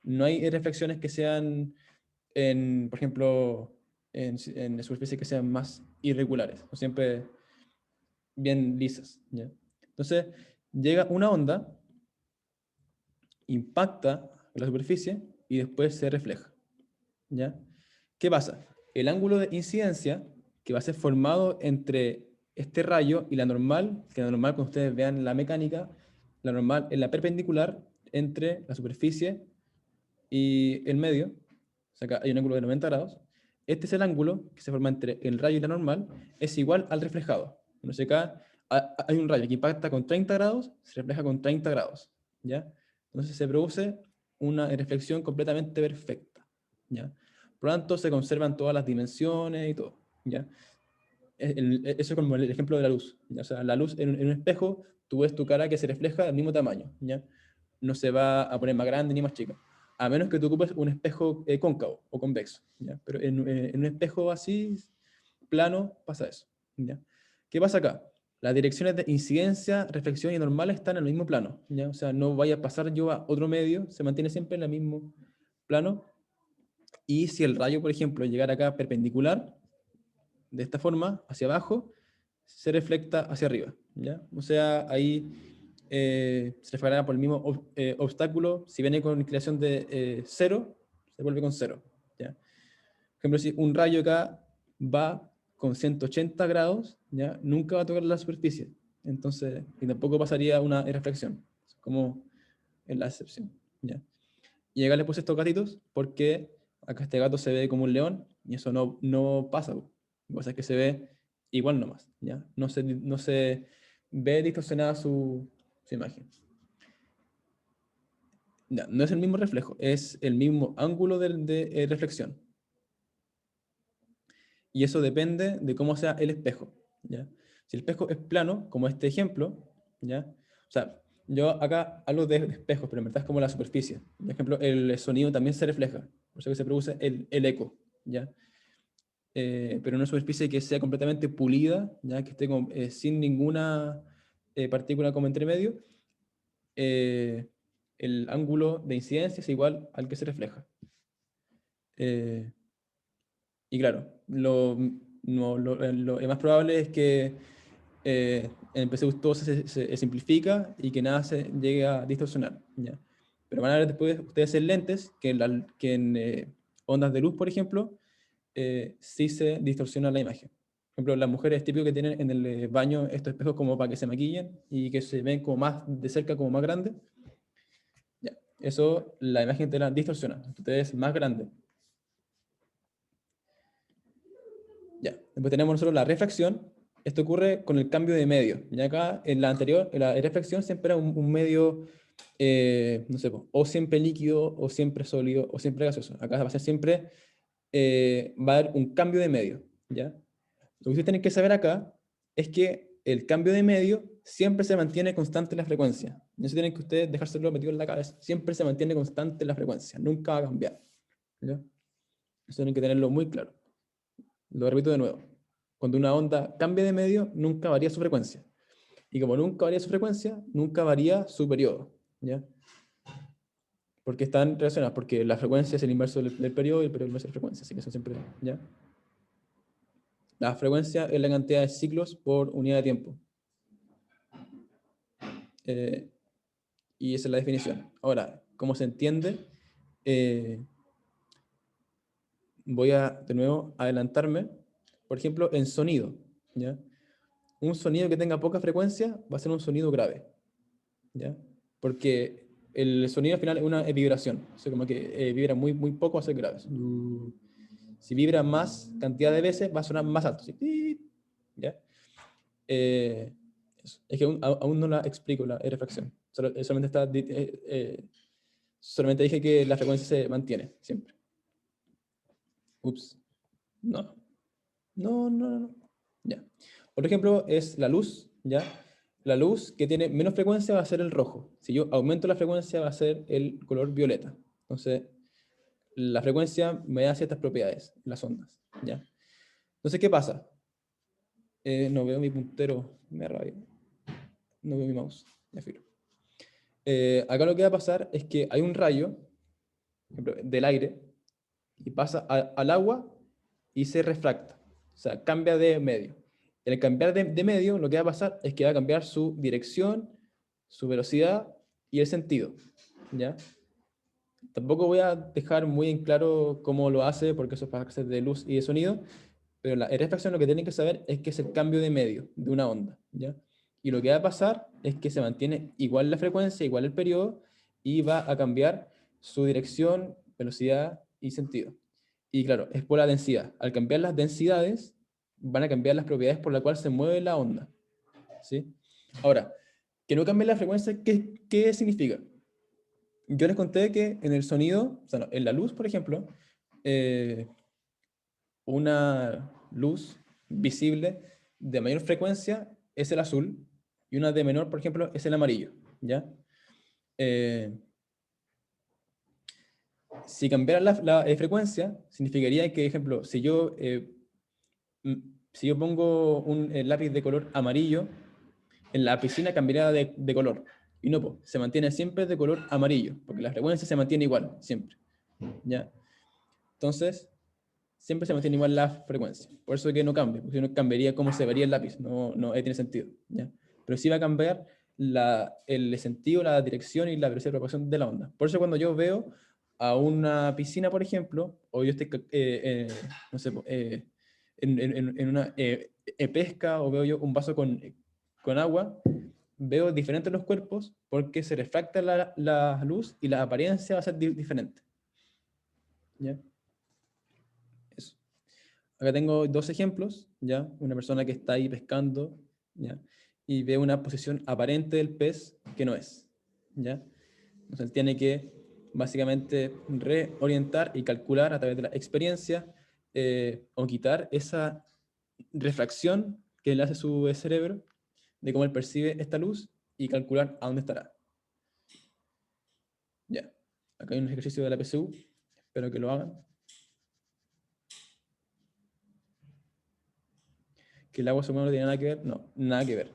No hay reflexiones que sean, por ejemplo, en superficies que sean más irregulares, o siempre bien lisas. ¿Ya? Entonces, llega una onda impacta en la superficie y después se refleja. ¿Ya? ¿Qué pasa? El ángulo de incidencia que va a ser formado entre este rayo y la normal, que la normal, cuando ustedes vean la mecánica, la normal es la perpendicular entre la superficie y el medio, o sea, acá hay un ángulo de 90 grados. Este es el ángulo que se forma entre el rayo y la normal, es igual al reflejado. Entonces acá hay un rayo que impacta con 30 grados, se refleja con 30 grados, ¿ya? Entonces se produce una reflexión completamente perfecta, ¿ya? Por lo tanto, se conservan todas las dimensiones y todo, ¿ya? Eso es como el ejemplo de la luz, ¿ya? O sea, la luz en un espejo, tú ves tu cara que se refleja del mismo tamaño, ¿ya? No se va a poner más grande ni más chica, a menos que tú ocupes un espejo cóncavo o convexo, ¿ya? Pero en un espejo así, plano, pasa eso, ¿ya? ¿Qué pasa acá? Las direcciones de incidencia, reflexión y normal están en el mismo plano, ¿ya? O sea, no vaya a pasar yo a otro medio, se mantiene siempre en el mismo plano. Y si el rayo, por ejemplo, llegara acá perpendicular, de esta forma, hacia abajo, se reflecta hacia arriba, ¿ya? O sea, ahí se reflejará por el mismo obstáculo. Si viene con inclinación de 0, se vuelve con 0, ¿ya? Por ejemplo, si un rayo acá va con 180 grados, ¿ya? Nunca va a tocar la superficie. Entonces, y tampoco pasaría una reflexión, como en la excepción, ¿ya? Y acá les puse estos gatitos porque acá este gato se ve como un león y eso no pasa. Lo que pasa es que se ve igual nomás, ¿ya? No se ve distorsionada su imagen. Ya, no es el mismo reflejo, es el mismo ángulo de reflexión. Y eso depende de cómo sea el espejo, ¿ya? Si el espejo es plano, como este ejemplo, ¿ya? O sea, yo acá hablo de espejos, pero en verdad es como la superficie. Por ejemplo, el sonido también se refleja, por eso que se produce el eco, ¿ya? Pero en una superficie que sea completamente pulida, ¿ya? Que esté sin ninguna partícula como entre medio, el ángulo de incidencia es igual al que se refleja. Y claro, lo más probable es que en PCU todo se simplifica y que nada se llegue a distorsionar, ¿ya? Pero van a ver después ustedes en lentes que en ondas de luz, por ejemplo, sí se distorsiona la imagen. Por ejemplo, las mujeres típico que tienen en el baño estos espejos como para que se maquillen y que se ven como más de cerca, como más grandes. Ya, eso la imagen te la distorsiona, tú te ves más grande. Ya, después tenemos nosotros la refracción. Esto ocurre con el cambio de medio. Ya acá, en la anterior, en la refracción siempre era un medio, no sé, o siempre líquido, o siempre sólido, o siempre gaseoso. Acá va a ser siempre, va a haber un cambio de medio, ¿ya? Lo que ustedes tienen que saber acá es que el cambio de medio siempre se mantiene constante en la frecuencia. Eso tienen que ustedes dejárselo metido en la cabeza. Siempre se mantiene constante en la frecuencia. Nunca va a cambiar, ¿ya? Eso tienen que tenerlo muy claro. Lo repito de nuevo. Cuando una onda cambia de medio, nunca varía su frecuencia. Y como nunca varía su frecuencia, nunca varía su periodo, ¿ya? Porque están relacionadas, porque la frecuencia es el inverso del periodo y el periodo es el inverso de la frecuencia. Así que eso siempre, ¿ya? La frecuencia es la cantidad de ciclos por unidad de tiempo. Y esa es la definición. Ahora, ¿cómo se entiende? Voy a, de nuevo, adelantarme. Por ejemplo, en sonido, ¿ya? Un sonido que tenga poca frecuencia va a ser un sonido grave, ¿ya? Porque el sonido al final es una vibración. O sea, como que vibra muy poco, va a ser grave. Si vibra más cantidad de veces, va a sonar más alto. ¿Sí? ¿Ya? Eso. Es que aún no la explico, la refracción. Solamente dije que la frecuencia se mantiene siempre. Ups. No. No. Ya. Otro ejemplo es la luz, ¿ya? La luz que tiene menos frecuencia va a ser el rojo. Si yo aumento la frecuencia va a ser el color violeta. Entonces, la frecuencia me da ciertas propiedades, las ondas, ¿ya? Entonces, ¿qué pasa? No veo mi puntero, me rabia. No veo mi mouse, ya filo. Acá lo que va a pasar es que hay un rayo, por ejemplo, del aire, y pasa al agua y se refracta. O sea, cambia de medio. En el cambiar de medio, lo que va a pasar es que va a cambiar su dirección, su velocidad y el sentido. ¿ya? Tampoco voy a dejar muy en claro cómo lo hace, porque eso es para clases de luz y de sonido, pero la refracción lo que tienen que saber es que es el cambio de medio de una onda, ¿ya? Y lo que va a pasar es que se mantiene igual la frecuencia, igual el periodo, y va a cambiar su dirección, velocidad y sentido. Y claro, es por la densidad. Al cambiar las densidades, van a cambiar las propiedades por las cuales se mueve la onda, ¿sí? Ahora, que no cambie la frecuencia, ¿qué significa? Yo les conté que en el sonido, o sea, no, en la luz, por ejemplo, una luz visible de mayor frecuencia es el azul y una de menor, por ejemplo, es el amarillo, ¿ya? Si cambiara la frecuencia, significaría que, ejemplo, si yo pongo un lápiz de color amarillo, en la piscina cambiaría de color. Y no, pues, se mantiene siempre de color amarillo, porque la frecuencia se mantiene igual, siempre, ¿ya? Entonces, siempre se mantiene igual la frecuencia. Por eso que no cambia, porque si no cambiaría cómo se vería el lápiz, no tiene sentido, ¿ya? Pero sí va a cambiar el sentido, la dirección y la velocidad de propagación de la onda. Por eso cuando yo veo a una piscina, por ejemplo, o yo estoy, no sé, en una pesca, o veo yo un vaso con agua, veo diferentes los cuerpos porque se refracta la luz y la apariencia va a ser diferente. ¿Ya? Eso. Acá tengo dos ejemplos, ¿ya? Una persona que está ahí pescando, ¿ya? Y ve una posición aparente del pez que no es, ¿ya? Entonces él tiene que básicamente reorientar y calcular a través de la experiencia o quitar esa refracción que le hace su cerebro de cómo él percibe esta luz y calcular a dónde estará. Ya. Acá hay un ejercicio de la PSU, espero que lo hagan. ¿Que el agua se mueve no tiene nada que ver? No, nada que ver.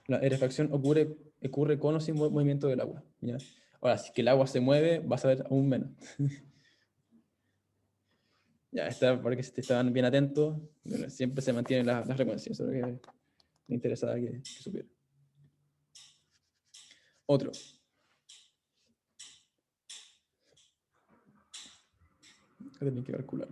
La refracción ocurre con o sin movimiento del agua, ¿ya? Ahora, si que el agua se mueve, vas a ver aún menos. Ya, para que estaban bien atentos, bueno, siempre se mantiene la frecuencia, eso es lo que me interesaba que supiera. Otro. Que tienen que calcular.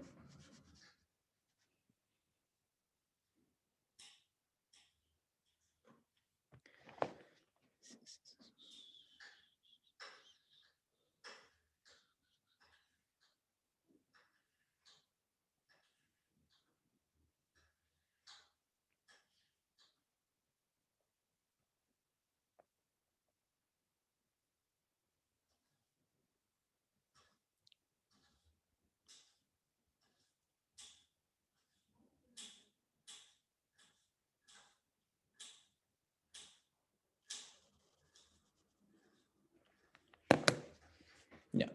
Ya.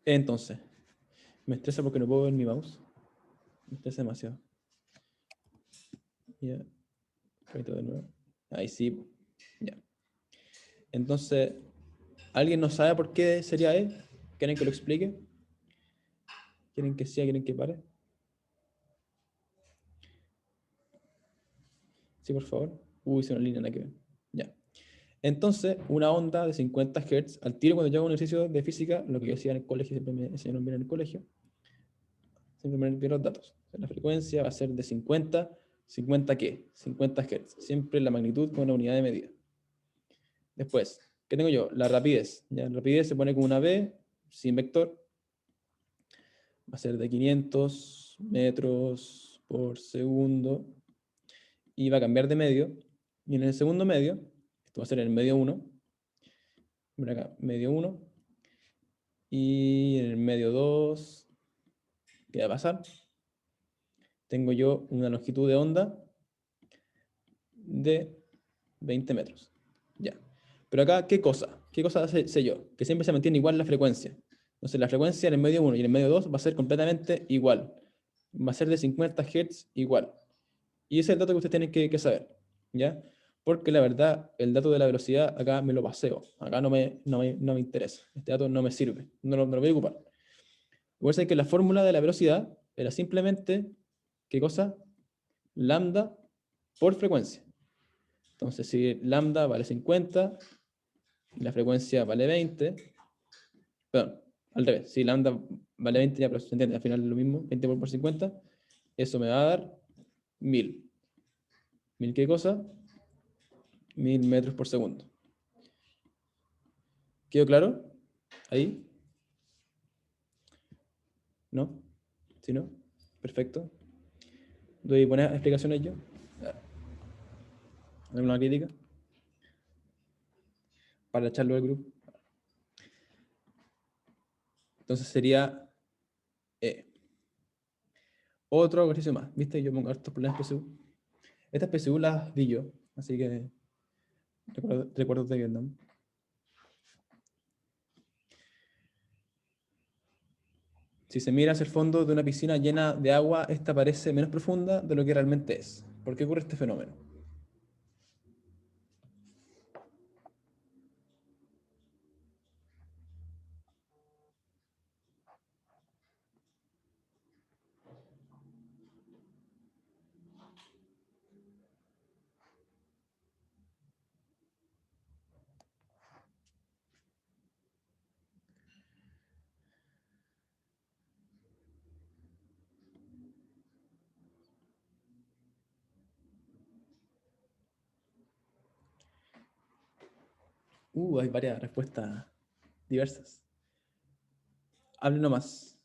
Entonces, me estresa porque no puedo ver mi mouse. Me estresa demasiado. Ya. De nuevo. Ahí sí. Ya. Entonces, ¿alguien no sabe por qué sería E? ¿Quieren que lo explique? ¿Quieren que sea? ¿Quieren que pare? Sí, por favor. Hice una línea en la que... Ya. Entonces, una onda de 50 Hz, al tiro cuando yo hago un ejercicio de física, lo que yo hacía en el colegio, siempre me enseñaron bien en el colegio, siempre me envían los datos. La frecuencia va a ser de 50, ¿50 qué? 50 Hz. Siempre la magnitud con una unidad de medida. Después, ¿qué tengo yo? La rapidez. ¿Ya? La rapidez se pone como una V, sin vector. Va a ser de 500 metros por segundo. Y va a cambiar de medio. Y en el segundo medio, esto va a ser en el medio 1. Por acá, medio 1. Y en el medio 2, ¿qué va a pasar? Tengo yo una longitud de onda de 20 metros. Ya. Pero acá, ¿qué cosa? ¿Qué cosa sé yo? Que siempre se mantiene igual la frecuencia. Entonces la frecuencia en el medio 1 y en el medio 2 va a ser completamente igual. Va a ser de 50 Hz igual. Y ese es el dato que ustedes tienen que saber, ¿ya? Porque la verdad, el dato de la velocidad acá me lo paseo. Acá no me interesa. Este dato no me sirve. No lo voy a ocupar. Recuerden que la fórmula de la velocidad era simplemente, ¿qué cosa? Lambda por frecuencia. Entonces, si lambda vale 50 y la frecuencia vale 20, Perdón, al revés. Si lambda vale 20, ya, pero se entiende, al final es lo mismo, 20 por 50, eso me va a dar 1000. ¿1000 qué cosa? 1000 metros por segundo. ¿Quedó claro? ¿Ahí? ¿No? ¿Sí, no? Perfecto. ¿Doy buenas explicaciones yo? ¿Alguna crítica? Para echarlo al grupo. Entonces sería otro ejercicio más. ¿Viste? Yo pongo estos problemas PSU. Estas PSU las vi yo, así que recuerdos de Vietnam. Si se mira hacia el fondo de una piscina llena de agua, esta parece menos profunda de lo que realmente es. ¿Por qué ocurre este fenómeno? Hay varias respuestas diversas. Hable nomás,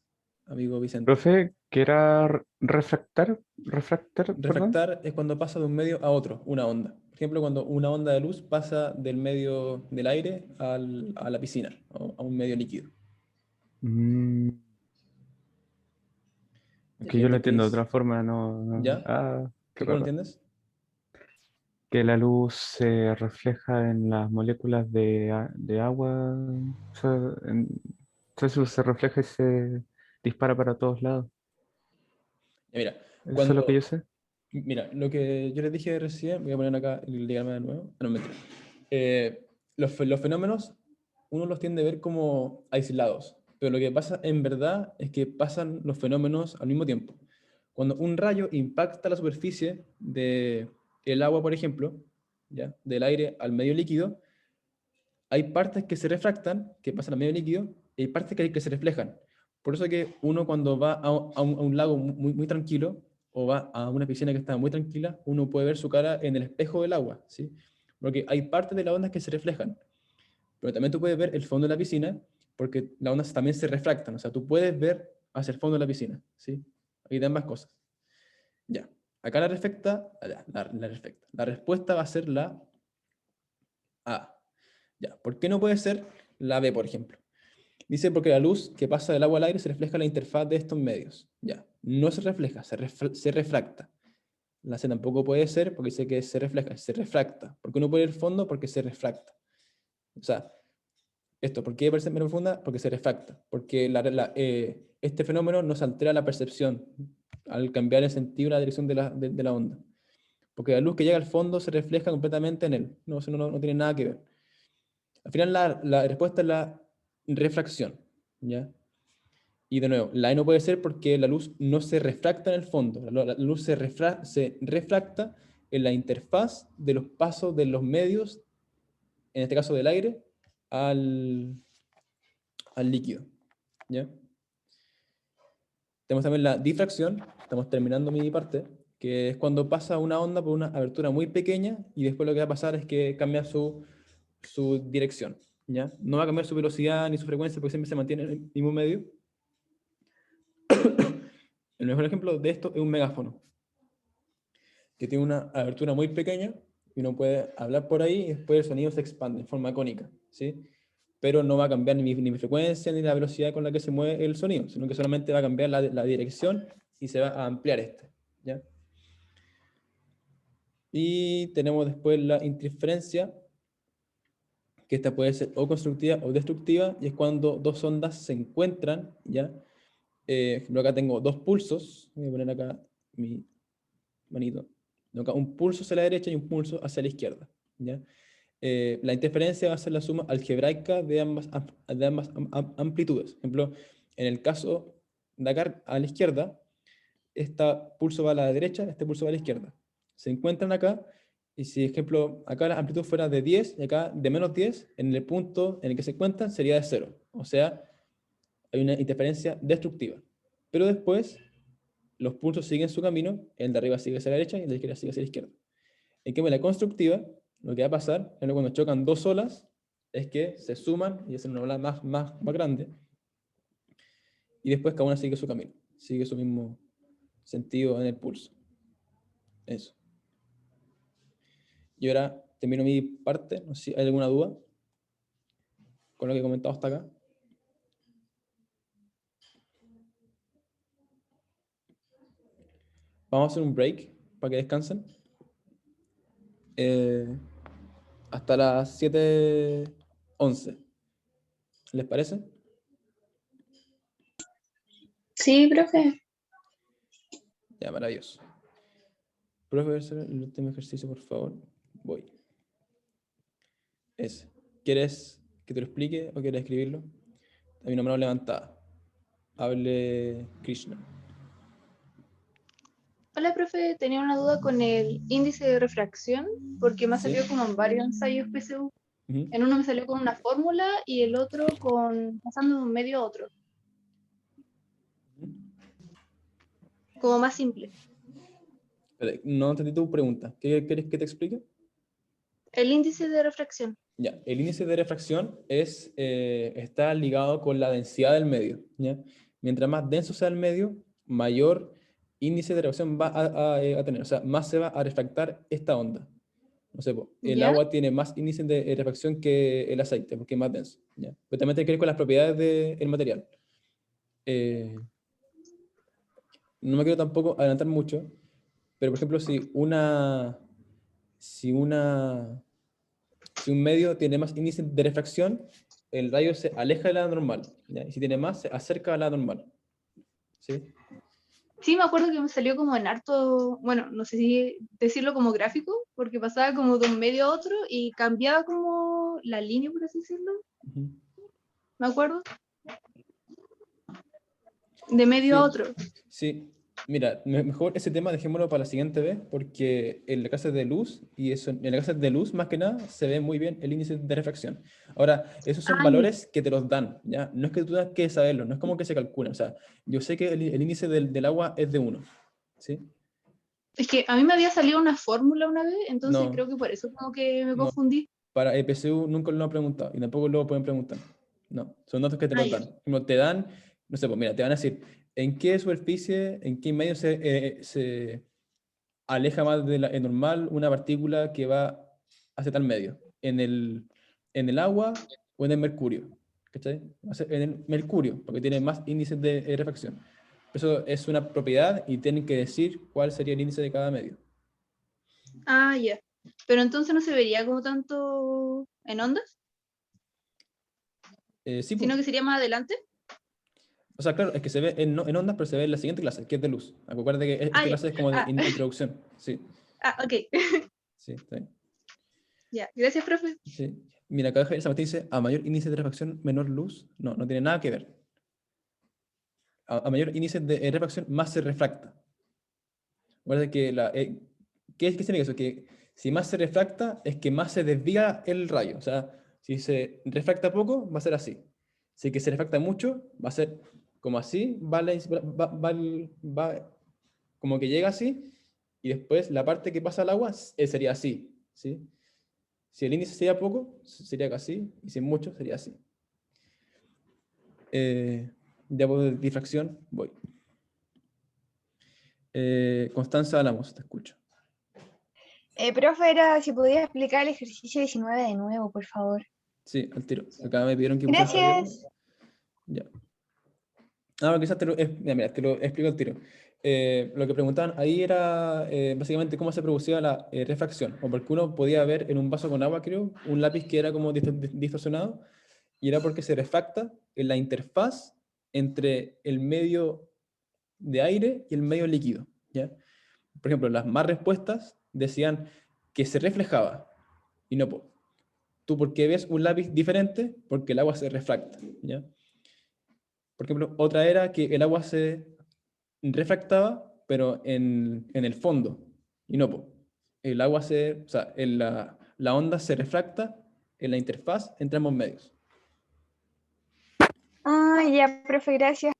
amigo Vicente. Profe, ¿qué era refractar? Refractar, perdón. Refractar es cuando pasa de un medio a otro, una onda. Por ejemplo, cuando una onda de luz pasa del medio del aire a la piscina, o a un medio líquido. Es Hay que yo lo gente entiendo de dice- otra forma, no. ¿Ya? Qué ¿Cómo lo raro. entiendes? Que la luz se refleja en las moléculas de agua. O sea, entonces se refleja y se dispara para todos lados. Ya, mira, Eso es lo que yo sé. mira, lo que yo les dije recién, voy a poner acá el diagrama de nuevo. No, mentira. Los fenómenos, uno los tiende a ver como aislados, pero lo que pasa en verdad es que pasan los fenómenos al mismo tiempo. Cuando un rayo impacta la superficie del agua, por ejemplo, ¿ya? Del aire al medio líquido, hay partes que se refractan, que pasan al medio líquido, y hay partes que se reflejan. Por eso que uno cuando va a un lago muy tranquilo, o va a una piscina que está muy tranquila, uno puede ver su cara en el espejo del agua, ¿sí? Porque hay partes de las ondas que se reflejan, pero también tú puedes ver el fondo de la piscina, porque las ondas también se refractan, o sea, tú puedes ver hacia el fondo de la piscina, ¿sí? Hay de ambas cosas. Ya, acá la respuesta va a ser la A. Ya, ¿por qué no puede ser la B, por ejemplo? Dice porque la luz que pasa del agua al aire se refleja en la interfaz de estos medios. Ya, no se refleja, se refracta. La C tampoco puede ser porque dice que se refleja, se refracta. ¿Por qué no puede ir al fondo? Porque se refracta. O sea, ¿por qué parece menos profunda? Porque se refracta. Porque este fenómeno nos altera la percepción al cambiar el sentido y la dirección de la onda. Porque la luz que llega al fondo se refleja completamente en él. No, eso no tiene nada que ver. Al final la respuesta es la refracción, ¿ya? Y de nuevo, la E no puede ser porque la luz no se refracta en el fondo. La luz se refracta en la interfaz de los pasos de los medios, en este caso del aire, al líquido, ¿ya? Tenemos también la difracción, estamos terminando mi parte, que es cuando pasa una onda por una abertura muy pequeña y después lo que va a pasar es que cambia su dirección, ¿ya? No va a cambiar su velocidad ni su frecuencia porque siempre se mantiene en el mismo medio. El mejor ejemplo de esto es un megáfono, que tiene una abertura muy pequeña y uno puede hablar por ahí y después el sonido se expande en forma cónica, ¿sí? Pero no va a cambiar ni mi frecuencia ni la velocidad con la que se mueve el sonido, sino que solamente va a cambiar la dirección y se va a ampliar ¿ya? Y tenemos después la interferencia, que esta puede ser o constructiva o destructiva, y es cuando dos ondas se encuentran, ¿ya? Ejemplo, acá tengo dos pulsos, voy a poner acá mi manito, acá un pulso hacia la derecha y un pulso hacia la izquierda, ¿ya? La interferencia va a ser la suma algebraica de ambas amplitudes. Por ejemplo, en el caso de acá a la izquierda, este pulso va a la derecha, este pulso va a la izquierda. Se encuentran acá, y si, por ejemplo, acá la amplitud fuera de 10 y acá de menos 10, en el punto en el que se encuentran sería de 0. O sea, hay una interferencia destructiva. Pero después, los pulsos siguen su camino, el de arriba sigue hacia la derecha y el de la izquierda sigue hacia la izquierda. En cambio, la constructiva, lo que va a pasar es que cuando chocan dos olas, es que se suman y hacen una ola más grande, y después cada una sigue su camino, sigue su mismo sentido en el pulso. Eso. Y ahora termino mi parte, no sé si hay alguna duda con lo que he comentado hasta acá. Vamos a hacer un break para que descansen. Hasta las 7:11. ¿Les parece? Sí, profe. Ya, maravilloso. Profe, ¿voy a hacer el último ejercicio, por favor? Voy. Ese. ¿Quieres que te lo explique o quieres escribirlo? Hay una mano levantada. Hable Krishna. Hola, profe. Tenía una duda con el índice de refracción, porque me ha ¿Sí? salido como en varios ensayos PSU. Ujú. En uno me salió con una fórmula y el otro pasando de un medio a otro, como más simple. Espera, no entendí tu pregunta. ¿Qué quieres que te explique? El índice de refracción. Ya, el índice de refracción está ligado con la densidad del medio, ¿ya? Mientras más denso sea el medio, mayor índice de refracción va a tener, o sea, más se va a refractar esta onda. No sé, el ¿Ya? agua tiene más índice de refracción que el aceite, porque es más denso, ¿ya? Pero también tiene que ver con las propiedades del material. No me quiero tampoco adelantar mucho, pero por ejemplo, si un medio tiene más índice de refracción, el rayo se aleja de la normal, ¿ya? Y si tiene más, se acerca a la normal. ¿Sí? Sí, me acuerdo que me salió como en harto, bueno, no sé si decirlo como gráfico, porque pasaba como de un medio a otro y cambiaba como la línea, por así decirlo. Ujú. Me acuerdo. De medio a Sí, otro. sí. Mira, mejor ese tema dejémoslo para la siguiente vez, porque en la clase de luz, y eso, en la clase de luz más que nada, se ve muy bien el índice de refracción. Ahora, esos son Ah, valores que te los dan, ¿ya? No es que tú tengas que saberlo, no es como que se calculan. O sea, yo sé que el índice del agua es de 1, ¿sí? es que a mí me había salido una fórmula una vez, entonces No, creo que por eso como que me no. confundí. Para EPCU nunca lo han preguntado y tampoco lo pueden preguntar. No, son datos que te Ah, los ya. dan. Como te dan, no sé, pues mira, te van a decir en qué superficie, en qué medio se aleja más de la normal una partícula que va hacia tal medio. En el agua o en el mercurio. ¿Cachai? En el mercurio, porque tiene más índices de refracción. Eso es una propiedad y tienen que decir cuál sería el índice de cada medio. Ah, ya. Pero entonces no se vería como tanto en ondas, Sí, pues. sino que sería más adelante. O sea, claro, es que se ve en ondas, pero se ve en la siguiente clase, que es de luz. Acuérdate que esta Ah, ya. clase es como de Ah, introducción. Sí, ah, ok. sí, está bien. Ya. Gracias, profe. Sí. Mira, acá Javier Sabaté dice, a mayor índice de refracción, menor luz. No, no tiene nada que ver. A mayor índice de refracción, más se refracta. Acuérdate que ¿qué significa eso? Que si más se refracta, es que más se desvía el rayo. O sea, si se refracta poco, va a ser así. Si que se refracta mucho, va a ser como así, va como que llega así, y después la parte que pasa al agua sería así, ¿sí? Si el índice sería poco, sería así, y si mucho, sería así. Ya por difracción, voy. Constanza Álamos, te escucho. Profe, era si podía explicar el ejercicio 19 de nuevo, por favor. Sí, al tiro. Acá me pidieron que pusiera Gracias. ya. Quizás mira, te lo explico al tiro. Lo que preguntaban ahí era básicamente cómo se producía la refracción, o porque uno podía ver en un vaso con agua, creo, un lápiz que era como distorsionado, y era porque se refracta en la interfaz entre el medio de aire y el medio líquido, ¿ya? Por ejemplo, las más respuestas decían que se reflejaba, y no, tú porque ves un lápiz diferente, porque el agua se refracta, ¿ya? Por ejemplo, otra era que el agua se refractaba, pero en el fondo, y no, el agua o sea, la onda se refracta en la interfaz entre ambos medios. Ah, ya, profe, gracias.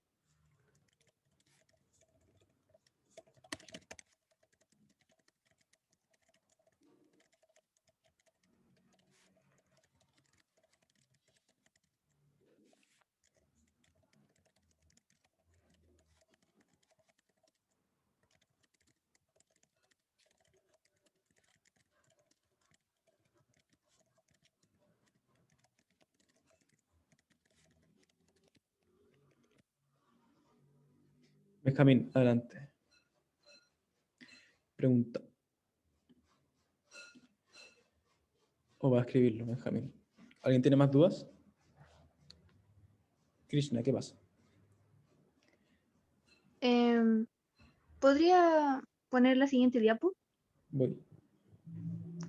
Benjamín, adelante. Pregunta. O va a escribirlo, Benjamín. ¿Alguien tiene más dudas? Krishna, ¿qué pasa? Em, ¿Podría poner la siguiente diapo? Voy.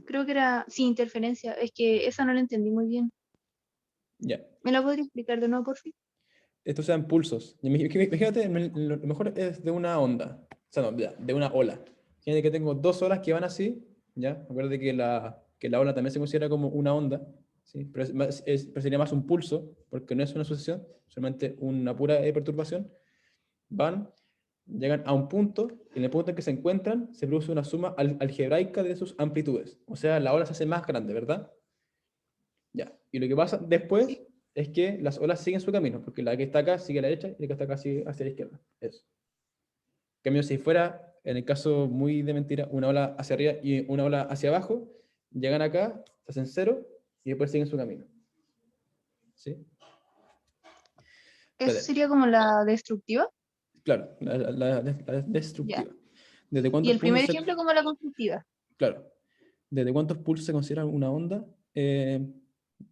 Creo que era sin interferencia. Es que esa no la entendí muy bien. Ya. ¿Me la podría explicar de nuevo, por fin? Estos sean pulsos. Imagínate, lo mejor es de una onda. O sea, no, ya, de una ola. Imagínate que tengo dos olas que van así, ¿ya? Acuérdate que la ola también se considera como una onda, ¿sí? Pero, pero sería más un pulso, porque no es una sucesión, solamente una pura perturbación. Van, llegan a un punto, y en el punto en que se encuentran, se produce una suma algebraica de sus amplitudes. O sea, la ola se hace más grande, ¿verdad? Ya. Y lo que pasa después Sí. es que las olas siguen su camino, porque la que está acá sigue a la derecha y la que está acá sigue hacia la izquierda. Eso. En cambio, si fuera, en el caso muy de mentira, una ola hacia arriba y una ola hacia abajo, llegan acá, se hacen cero y después siguen su camino. ¿Sí? Eso Espérate. sería como la destructiva. Claro, la Ya. destructiva. ¿Desde Y cuántos el primer pulsos ejemplo como la constructiva. claro, ¿desde cuántos pulsos se considera una onda?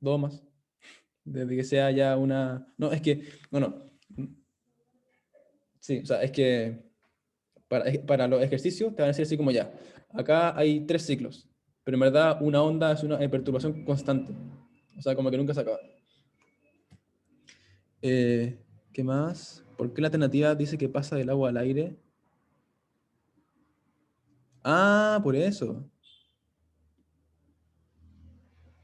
Dos más. Desde que sea ya una... No, es que... No, no. Sí, o sea, es que para los ejercicios te van a decir así como ya, acá hay 3 ciclos, pero en verdad una onda es una perturbación constante, o sea, como que nunca se acaba. ¿Qué más? ¿Por qué la alternativa dice que pasa del agua al aire? Ah, por eso.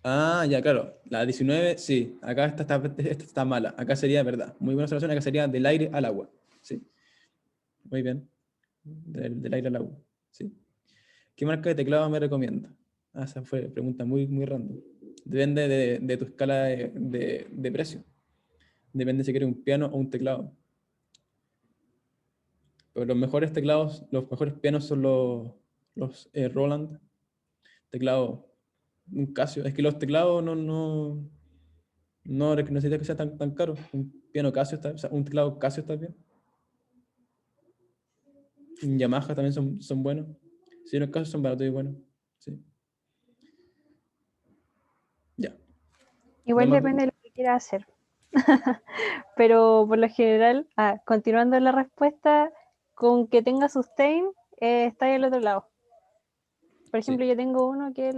Ah, ya, claro. La 19 sí. Acá esta está mala. Acá sería, verdad. Muy buena observación. Acá sería del aire al agua. Sí. Muy bien. Del aire al agua. Sí. ¿Qué marca de teclado me recomienda? Ah, esa fue pregunta muy, muy random. Depende de tu escala de precio. Depende si quieres un piano o un teclado. Pero los mejores teclados, los mejores pianos son los Roland. Teclado, un Casio. Es que los teclados no necesita que sea tan caro. Un piano Casio está, o sea, un teclado Casio está bien. Un Yamaha también son buenos. Sí, los Casio son baratos y buenos. Sí. Ya. No hay Igual más depende de dudas. lo que quieras hacer. Pero por lo general, continuando la respuesta, con que tenga sustain, está ahí al otro lado. Por Sí. ejemplo, yo tengo uno que es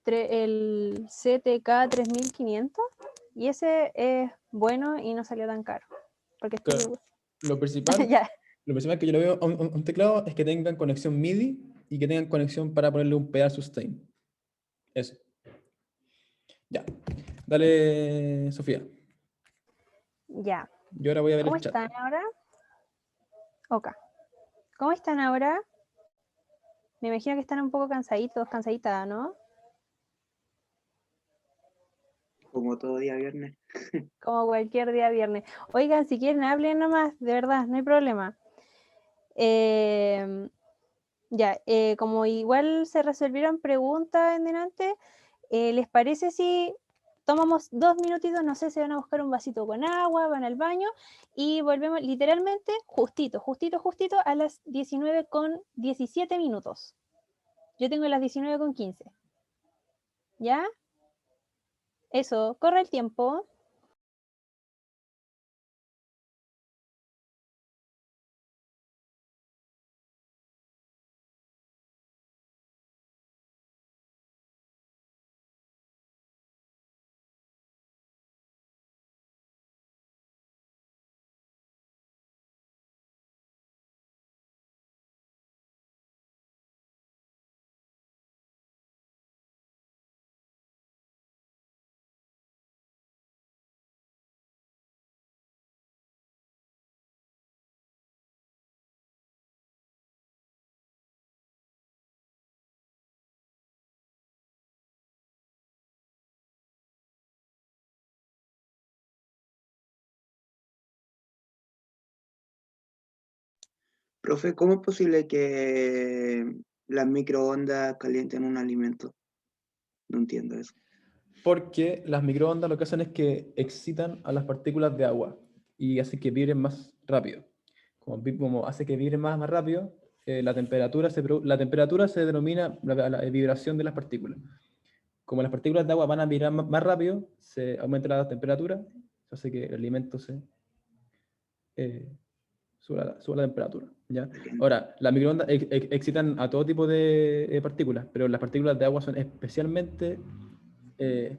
el CTK 3500 y ese es bueno y no salió tan caro. Porque Claro. estoy... Lo principal, ya. lo principal que yo le veo a un teclado es que tengan conexión MIDI y que tengan conexión para ponerle un pedal sustain. Eso. Ya. Dale, Sofía. Ya. Yo ahora voy a ver ¿Cómo el chat. están ahora? Ok. ¿Cómo están ahora? Me imagino que están un poco cansaditos, cansaditas, ¿no? Como todo día viernes. Como cualquier día viernes. Oigan, si quieren, hablen nomás, de verdad, no hay problema. Ya, como igual se resolvieron preguntas en delante, ¿les parece si tomamos 2 minutitos? No sé, se van a buscar un vasito con agua, van al baño y volvemos literalmente justito a las 19:17. Yo tengo las 19:15. ¿Ya? Eso, corre el tiempo. Profe, ¿cómo es posible que las microondas calienten un alimento? No entiendo eso. Porque las microondas lo que hacen es que excitan a las partículas de agua y hace que vibren más rápido. Como hace que vibren más rápido, la temperatura se denomina la vibración de las partículas. Como las partículas de agua van a vibrar más rápido, se aumenta la temperatura, eso hace que el alimento suba la temperatura. ¿Ya? Ahora, las microondas excitan a todo tipo de partículas, pero las partículas de agua son especialmente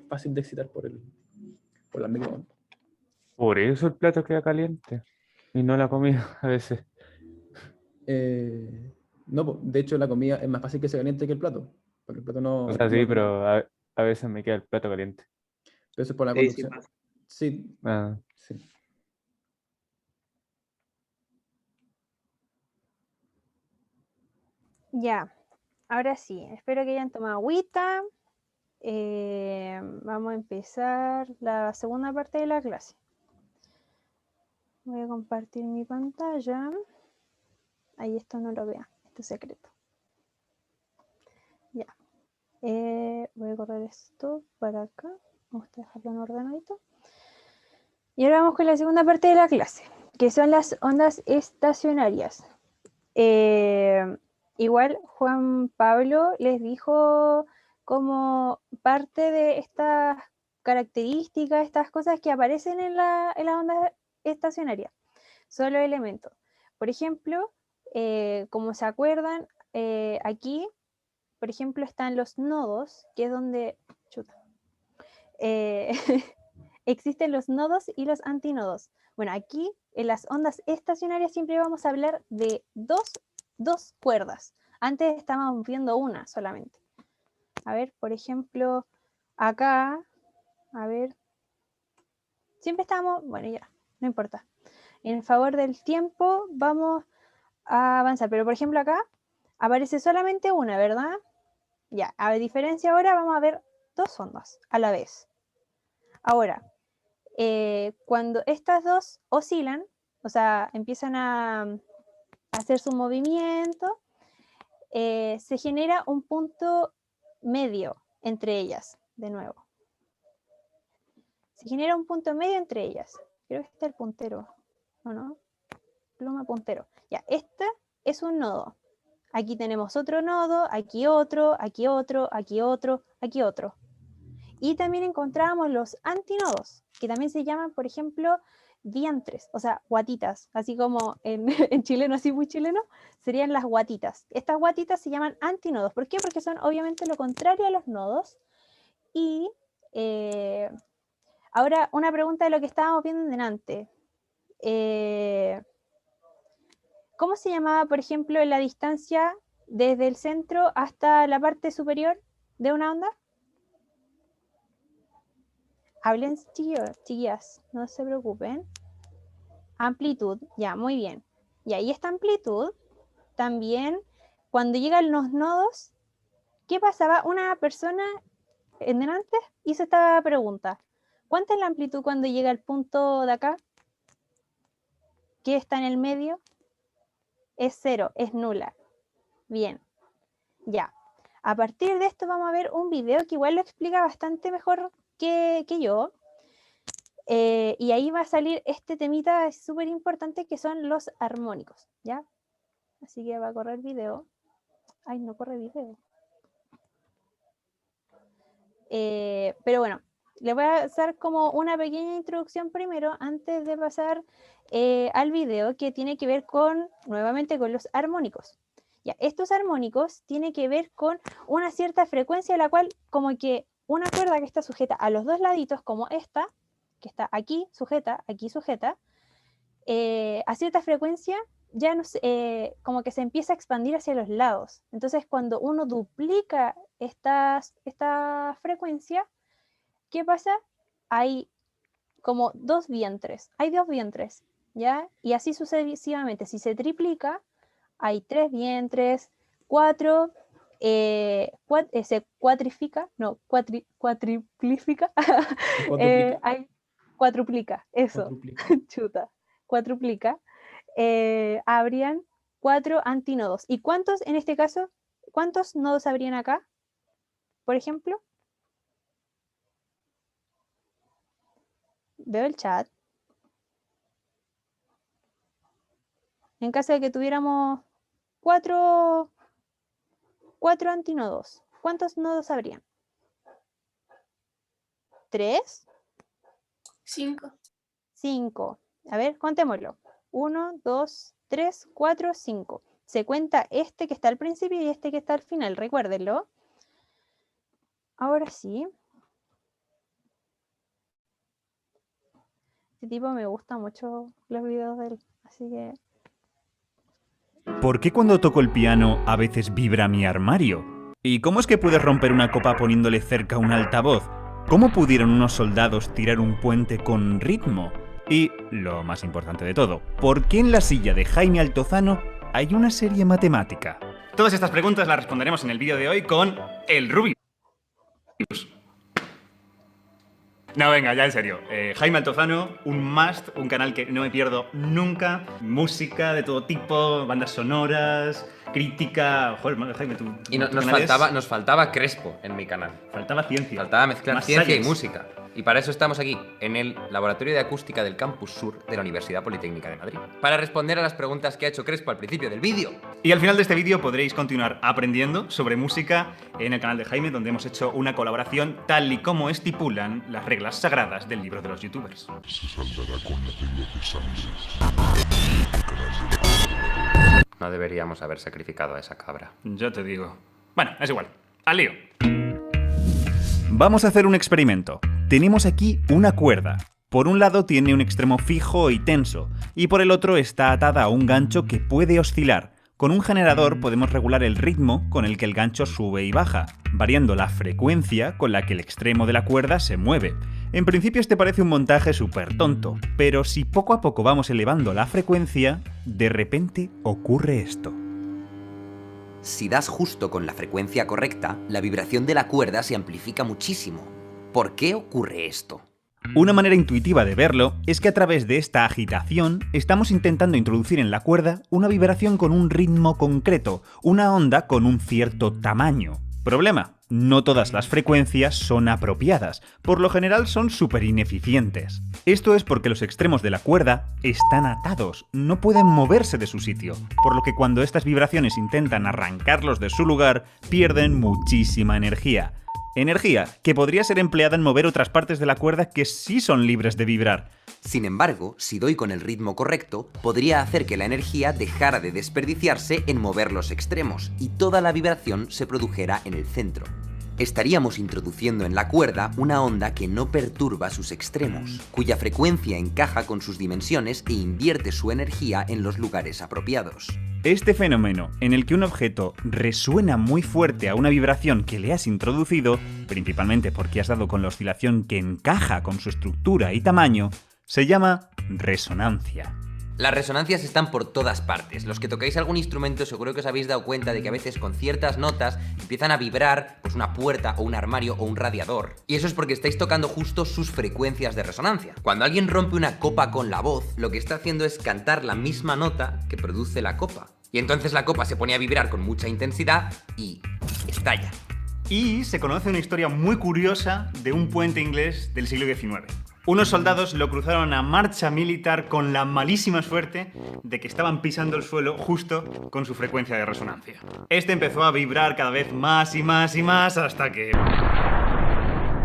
fácil de excitar por las microondas. Por eso el plato queda caliente y no la comida a veces. No, de hecho la comida es más fácil que se caliente que el plato, porque el plato O sea, sí, no pero a veces me queda el plato caliente. pero eso es por la Sí, sí conducción. pasa. Sí, Ah, sí. Ya, ahora sí, espero que hayan tomado agüita. Vamos a empezar la segunda parte de la clase. Voy a compartir mi pantalla. Ahí esto no lo vean, esto es secreto. Ya. Voy a correr esto para acá. Vamos a dejarlo en ordenadito. Y ahora vamos con la segunda parte de la clase, que son las ondas estacionarias. Igual Juan Pablo les dijo como parte de estas características, estas cosas que aparecen en la onda estacionaria. Son los elementos. Por ejemplo, como se acuerdan, aquí, por ejemplo, están los nodos, que es donde... Chuta. Existen los nodos y los antinodos. Bueno, aquí en las ondas estacionarias siempre vamos a hablar de dos cuerdas. Antes estábamos viendo una solamente. A ver, por ejemplo, acá, a ver, siempre estamos, bueno, ya, no importa. En favor del tiempo vamos a avanzar, pero por ejemplo acá aparece solamente una, ¿verdad? Ya, a diferencia ahora vamos a ver dos ondas a la vez. Ahora, cuando estas dos oscilan, o sea, empiezan a hacer su movimiento, se genera un punto medio entre ellas, de nuevo. Se genera un punto medio entre ellas. Creo que está el puntero, ¿o no? Pluma puntero. Ya, este es un nodo. Aquí tenemos otro nodo, aquí otro, aquí otro, aquí otro, aquí otro. Y también encontramos los antinodos, que también se llaman, por ejemplo, diantres, o sea, guatitas, así como en chileno, así muy chileno, serían las guatitas. Estas guatitas se llaman antinodos. ¿Por qué? Porque son obviamente lo contrario a los nodos. Y ahora una pregunta de lo que estábamos viendo delante. ¿Cómo se llamaba, por ejemplo, la distancia desde el centro hasta la parte superior de una onda? Hablen, chiquillas, no se preocupen. Amplitud, ya, muy bien. Y ahí esta amplitud, también, cuando llegan los nodos, ¿qué pasaba? Una persona en delante hizo esta pregunta. ¿Cuánta es la amplitud cuando llega al punto de acá? ¿Qué está en el medio? Es 0, es nula. Bien, ya. A partir de esto vamos a ver un video que igual lo explica bastante mejor que yo. Y ahí va a salir este temita súper importante que son los armónicos, ¿ya? Así que va a correr video. Ay, no corre video. Pero bueno, le voy a hacer como una pequeña introducción primero antes de pasar al video que tiene que ver nuevamente con los armónicos. Ya, estos armónicos tienen que ver con una cierta frecuencia, la cual como que una cuerda que está sujeta a los dos laditos, como esta, que está aquí sujeta, a cierta frecuencia ya como que se empieza a expandir hacia los lados. Entonces, cuando uno duplica esta frecuencia, ¿qué pasa? Hay como dos vientres. Hay dos vientres, ¿ya? Y así sucesivamente. Si se triplica, hay 3 vientres, 4, se cuatrifica, no, cuatriplica. Hay cuatruplica, eso, Cuatruplica. chuta, cuatruplica. Habrían 4 antinodos. ¿Y cuántos, en este caso, cuántos nodos habrían acá, por ejemplo? Veo el chat. En caso de que tuviéramos 4 antinodos, ¿cuántos nodos habrían? ¿3? 5. 5. A ver, contémoslo. 1, 2, 3, 4, 5. Se cuenta este que está al principio y este que está al final, recuérdenlo. Ahora sí. Este tipo me gusta mucho los videos de él, así que... ¿Por qué cuando toco el piano a veces vibra mi armario? ¿Y cómo es que puedes romper una copa poniéndole cerca un altavoz? ¿Cómo pudieron unos soldados tirar un puente con ritmo? Y, lo más importante de todo, ¿por qué en la silla de Jaime Altozano hay una serie matemática? Todas estas preguntas las responderemos en el vídeo de hoy con el Rubius. No, venga, ya en serio. Jaime Altozano, un must, un canal que no me pierdo nunca. Música de todo tipo, bandas sonoras, crítica... Joder, Jaime, tú... Y nos faltaba Crespo en mi canal. Faltaba ciencia. Faltaba mezclar Más ciencia science. y música. Y para eso estamos aquí, en el Laboratorio de Acústica del Campus Sur de la Universidad Politécnica de Madrid. Para responder a las preguntas que ha hecho Crespo al principio del vídeo. Y al final de este vídeo podréis continuar aprendiendo sobre música en el canal de Jaime, donde hemos hecho una colaboración tal y como estipulan las reglas sagradas del libro de los youtubers. Se saldará con la pelo de sangre. No deberíamos haber sacrificado a esa cabra. Ya te digo. Bueno, es igual. ¡Al lío! Vamos a hacer un experimento. Tenemos aquí una cuerda. Por un lado tiene un extremo fijo y tenso, y por el otro está atada a un gancho que puede oscilar. Con un generador podemos regular el ritmo con el que el gancho sube y baja, variando la frecuencia con la que el extremo de la cuerda se mueve. En principio este parece un montaje súper tonto, pero si poco a poco vamos elevando la frecuencia, de repente ocurre esto. Si das justo con la frecuencia correcta, la vibración de la cuerda se amplifica muchísimo. ¿Por qué ocurre esto? Una manera intuitiva de verlo es que a través de esta agitación estamos intentando introducir en la cuerda una vibración con un ritmo concreto, una onda con un cierto tamaño. Problema: no todas las frecuencias son apropiadas, por lo general son súper ineficientes. Esto es porque los extremos de la cuerda están atados, no pueden moverse de su sitio, por lo que cuando estas vibraciones intentan arrancarlos de su lugar, pierden muchísima energía. Energía que podría ser empleada en mover otras partes de la cuerda que sí son libres de vibrar. Sin embargo, si doy con el ritmo correcto, podría hacer que la energía dejara de desperdiciarse en mover los extremos y toda la vibración se produjera en el centro. Estaríamos introduciendo en la cuerda una onda que no perturba sus extremos, cuya frecuencia encaja con sus dimensiones e invierte su energía en los lugares apropiados. Este fenómeno, en el que un objeto resuena muy fuerte a una vibración que le has introducido, principalmente porque has dado con la oscilación que encaja con su estructura y tamaño, se llama resonancia. Las resonancias están por todas partes. Los que tocáis algún instrumento seguro que os habéis dado cuenta de que a veces con ciertas notas empiezan a vibrar pues una puerta o un armario o un radiador. Y eso es porque estáis tocando justo sus frecuencias de resonancia. Cuando alguien rompe una copa con la voz, lo que está haciendo es cantar la misma nota que produce la copa. Y entonces la copa se pone a vibrar con mucha intensidad y estalla. Y se conoce una historia muy curiosa de un puente inglés del siglo XIX. Unos soldados lo cruzaron a marcha militar con la malísima suerte de que estaban pisando el suelo justo con su frecuencia de resonancia. Este empezó a vibrar cada vez más y más y más hasta que...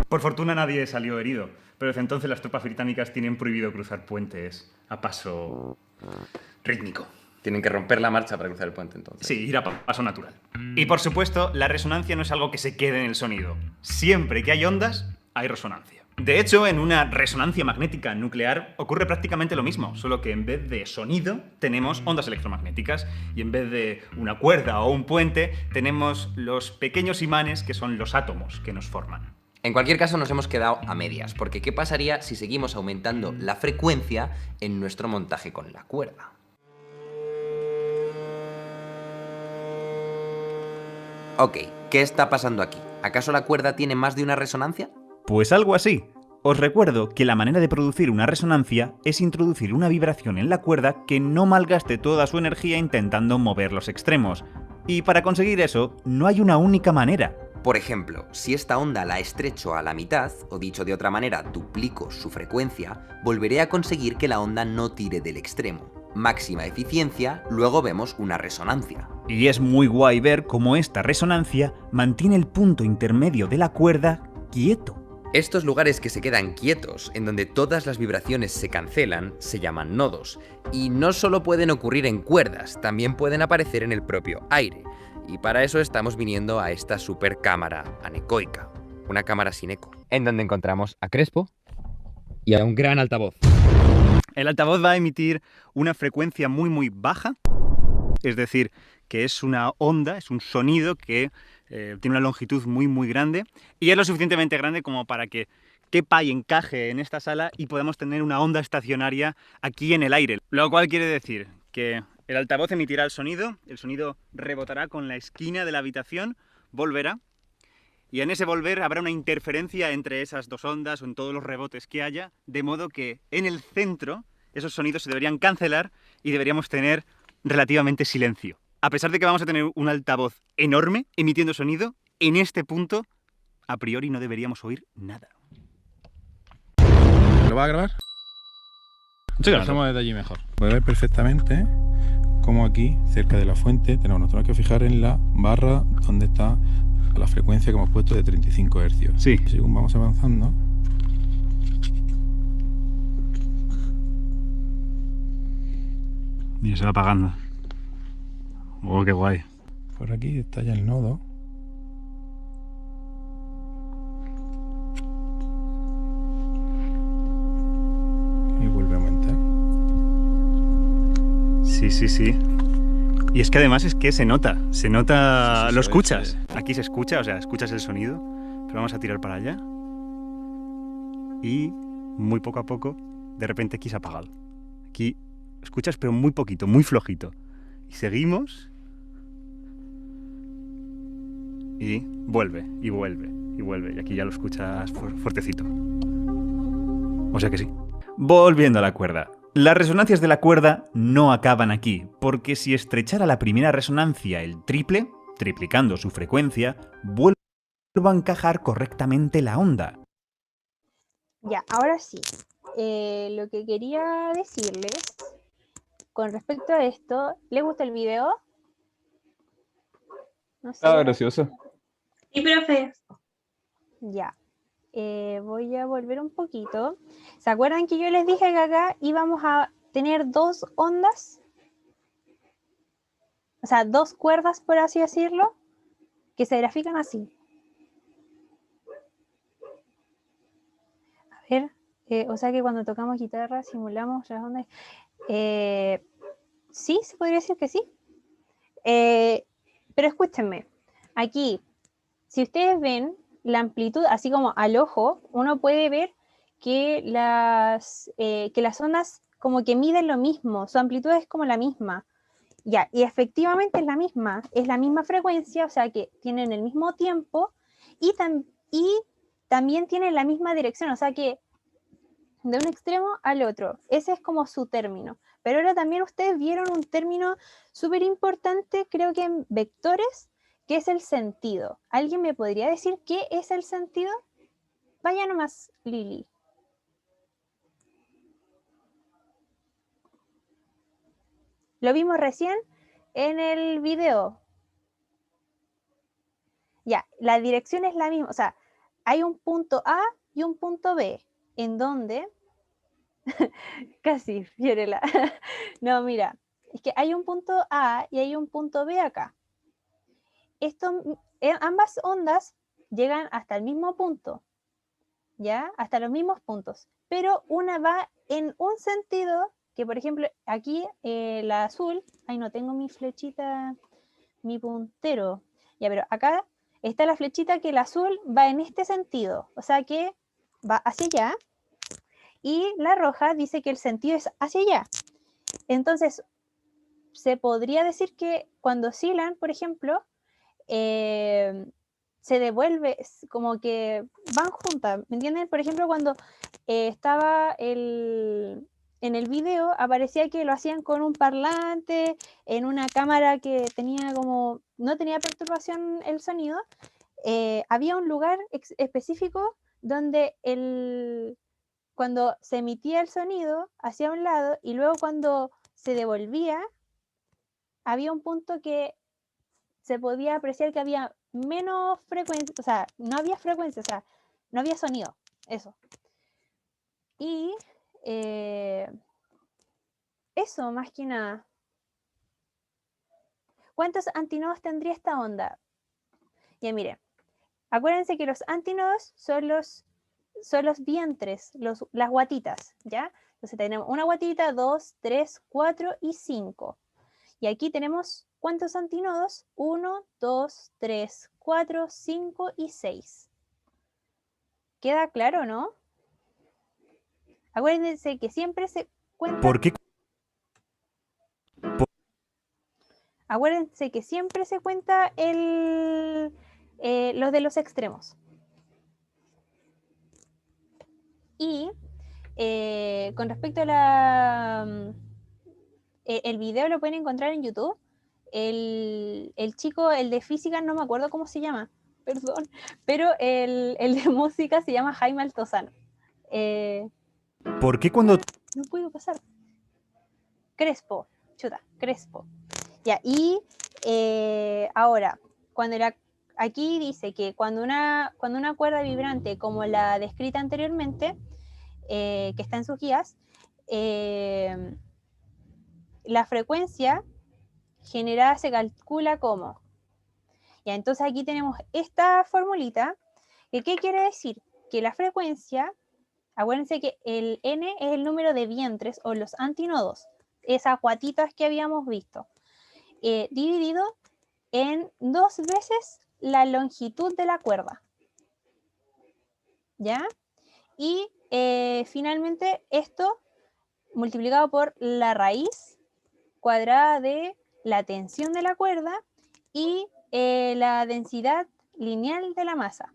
Por fortuna nadie salió herido, pero desde entonces las tropas británicas tienen prohibido cruzar puentes a paso rítmico. Tienen que romper la marcha para cruzar el puente entonces. Sí, ir a paso natural. Y por supuesto, la resonancia no es algo que se quede en el sonido. Siempre que hay ondas, hay resonancia. De hecho, en una resonancia magnética nuclear ocurre prácticamente lo mismo, solo que en vez de sonido tenemos ondas electromagnéticas y en vez de una cuerda o un puente tenemos los pequeños imanes que son los átomos que nos forman. En cualquier caso nos hemos quedado a medias, porque ¿qué pasaría si seguimos aumentando la frecuencia en nuestro montaje con la cuerda? Ok, ¿qué está pasando aquí? ¿Acaso la cuerda tiene más de una resonancia? Pues algo así. Os recuerdo que la manera de producir una resonancia es introducir una vibración en la cuerda que no malgaste toda su energía intentando mover los extremos. Y para conseguir eso, no hay una única manera. Por ejemplo, si esta onda la estrecho a la mitad, o dicho de otra manera, duplico su frecuencia, volveré a conseguir que la onda no tire del extremo. Máxima eficiencia, luego vemos una resonancia. Y es muy guay ver cómo esta resonancia mantiene el punto intermedio de la cuerda quieto. Estos lugares que se quedan quietos, en donde todas las vibraciones se cancelan, se llaman nodos. Y no solo pueden ocurrir en cuerdas, también pueden aparecer en el propio aire. Y para eso estamos viniendo a esta super cámara anecoica, una cámara sin eco, en donde encontramos a Crespo y a un gran altavoz. El altavoz va a emitir una frecuencia muy baja, es decir, que es una onda, es un sonido que tiene una longitud muy grande y es lo suficientemente grande como para que quepa y encaje en esta sala y podamos tener una onda estacionaria aquí en el aire. Lo cual quiere decir que el altavoz emitirá el sonido rebotará con la esquina de la habitación, volverá, y en ese volver habrá una interferencia entre esas dos ondas o en todos los rebotes que haya, de modo que en el centro esos sonidos se deberían cancelar y deberíamos tener relativamente silencio. A pesar de que vamos a tener un altavoz enorme emitiendo sonido, en este punto, a priori no deberíamos oír nada. ¿Lo va a grabar? Sí, lo hacemos desde allí mejor. Puede ver perfectamente cómo aquí, cerca de la fuente, nos tenemos que fijar en la barra donde está la frecuencia que hemos puesto de 35 Hz. Sí. Según vamos avanzando, y se va apagando. Oh, qué guay. Por aquí está ya el nodo. Y vuelve a aumentar. Sí. Y es que además es que se nota, lo escuchas. Sí. Aquí se escucha, o sea, escuchas el sonido, pero vamos a tirar para allá. Y muy poco a poco, de repente aquí se ha apagado. Aquí escuchas, pero muy poquito, muy flojito. Y seguimos. Y vuelve. Y aquí ya lo escuchas fuertecito. O sea que sí. Volviendo a la cuerda. Las resonancias de la cuerda no acaban aquí, porque si estrechara la primera resonancia el triple, triplicando su frecuencia, vuelve a encajar correctamente la onda. Ya, ahora sí. Lo que quería decirles con respecto a esto, ¿les gusta el video? No sé. Ah, gracioso. Sí, profe. Ya. Voy a volver un poquito. ¿Se acuerdan que yo les dije que acá íbamos a tener dos ondas? O sea, dos cuerdas, por así decirlo, que se grafican así. A ver, o sea que cuando tocamos guitarra simulamos las ondas. Sí, se podría decir que sí. Pero escúchenme, aquí, si ustedes ven la amplitud, así como al ojo, uno puede ver que las ondas como que miden lo mismo, su amplitud es como la misma. Ya, y efectivamente es la misma frecuencia, o sea que tienen el mismo tiempo y también tienen la misma dirección, o sea que de un extremo al otro. Ese es como su término. Pero ahora también ustedes vieron un término súper importante, creo que en vectores, que es el sentido. ¿Alguien me podría decir qué es el sentido? Vaya nomás, Lili. Lo vimos recién en el video. Ya, la dirección es la misma. O sea, hay un punto A y un punto B, en donde... Casi, Fiorella. No, mira, es que hay un punto A y hay un punto B acá. Ambas ondas llegan hasta el mismo punto, ¿ya? Hasta los mismos puntos, pero una va en un sentido, que por ejemplo aquí la azul, ay no tengo mi flechita, mi puntero, ya, pero acá está la flechita que el azul va en este sentido, o sea que va hacia allá, y la roja dice que el sentido es hacia allá. Entonces, se podría decir que cuando oscilan, por ejemplo, se devuelve, como que van juntas, ¿me entienden? Por ejemplo, cuando estaba en el video, aparecía que lo hacían con un parlante, en una cámara que tenía como, no tenía perturbación el sonido. Había un lugar específico donde cuando se emitía el sonido hacia un lado y luego cuando se devolvía, había un punto que se podía apreciar que había menos frecuencia, o sea, no había frecuencia, o sea, no había sonido, eso. Y eso, más que nada. ¿Cuántos antinodos tendría esta onda? Ya miren, acuérdense que los antinodos son los vientres, las guatitas, ¿ya? Entonces tenemos una guatita, 2, 3, 4 y 5. Y aquí tenemos, ¿cuántos antinodos? 1, 2, 3, 4, 5 y 6. ¿Queda claro, no? Acuérdense que siempre se cuenta... ¿Por qué? Acuérdense que siempre se cuenta los de los extremos. Y con respecto a el video lo pueden encontrar en YouTube. El chico, el de física, no me acuerdo cómo se llama, perdón, pero el de música se llama Jaime Altozano. ¿Por qué cuando... No puedo pasar. Crespo, chuta, Crespo. Ya, y ahora, aquí dice que cuando una cuerda vibrante como la descrita anteriormente, que está en sus guías, la frecuencia generada se calcula como. Ya, entonces aquí tenemos esta formulita, que ¿qué quiere decir? Que la frecuencia, acuérdense que el N es el número de vientres o los antinodos, esas guatitas que habíamos visto, dividido en 2 veces la longitud de la cuerda. ¿Ya? Y finalmente esto multiplicado por la raíz cuadrada de la tensión de la cuerda y la densidad lineal de la masa,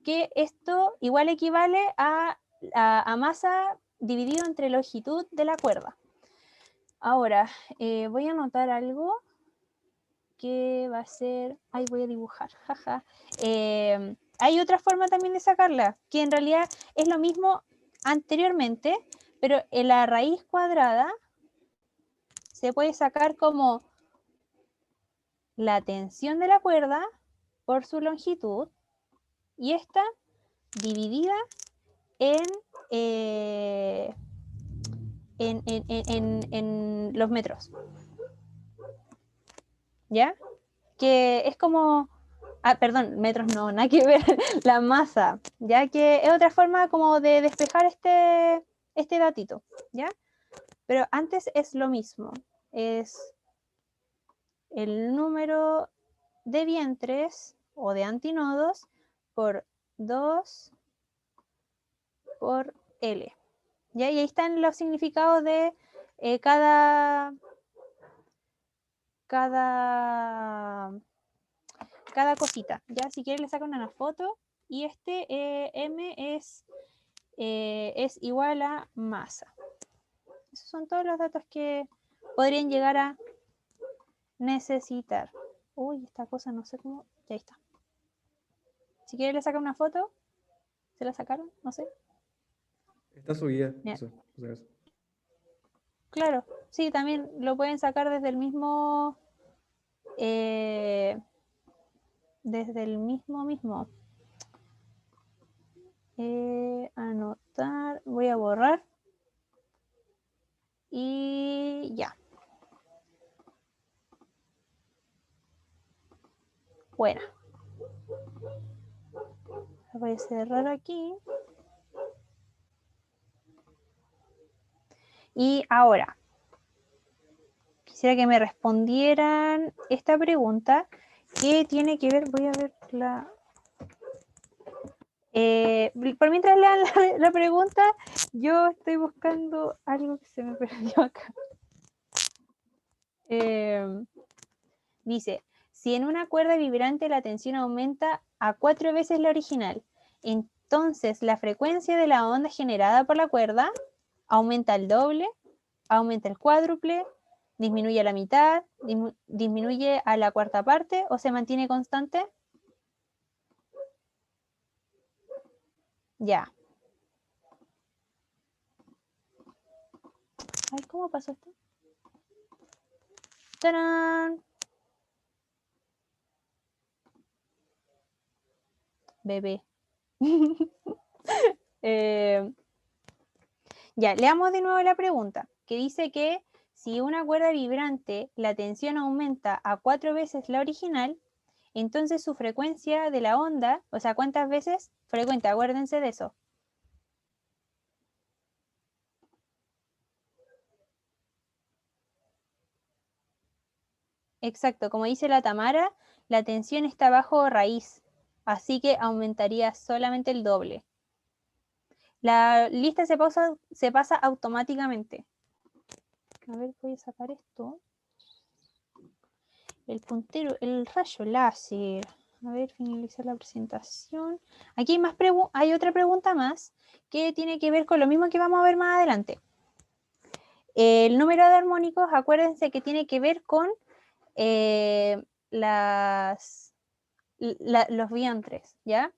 que esto igual equivale a masa dividido entre longitud de la cuerda. Ahora, voy a anotar algo que va a ser... Ay, voy a dibujar, jaja. Hay otra forma también de sacarla, que en realidad es lo mismo anteriormente, pero en la raíz cuadrada se puede sacar como la tensión de la cuerda por su longitud y esta dividida en los metros. ¿Ya? Que es como... perdón, metros no, nada que ver, la masa, ya que es otra forma como de despejar este datito, ¿ya? Pero antes es lo mismo, es el número de vientres o de antinodos por 2 por L, ¿ya? Y ahí están los significados de cada cosita, ya si quieren le sacan una foto y este M es igual a masa. Esos son todos los datos que podrían llegar a necesitar. Uy, esta cosa no sé cómo, ya está. Si quieren le sacan una foto, ¿se la sacaron? No sé. Está subida. Eso. Claro, sí, también lo pueden sacar desde el mismo anotar, voy a borrar y ya. Bueno, voy a cerrar aquí y ahora quisiera que me respondieran esta pregunta que tiene que ver, voy a ver por mientras lean la pregunta, yo estoy buscando algo que se me perdió acá. Dice, si en una cuerda vibrante la tensión aumenta a 4 veces la original. Entonces, la frecuencia de la onda generada por la cuerda aumenta al doble, aumenta el cuádruple, disminuye a la mitad, disminuye a la cuarta parte o se mantiene constante. Ya. Ay, ¿cómo pasó esto? ¡Tarán! Bebé. Ya, leamos de nuevo la pregunta, que dice que si una cuerda vibrante, la tensión aumenta a 4 veces la original, entonces su frecuencia de la onda, o sea, ¿cuántas veces? Frecuente, acuérdense de eso. Exacto, como dice la Tamara, la tensión está bajo raíz, así que aumentaría solamente el doble. La lista se pasa automáticamente. A ver, voy a sacar esto. El puntero, el rayo láser. A ver, finalizar la presentación. Aquí hay otra pregunta más que tiene que ver con lo mismo que vamos a ver más adelante. El número de armónicos, acuérdense que tiene que ver con los vientres, ¿ya?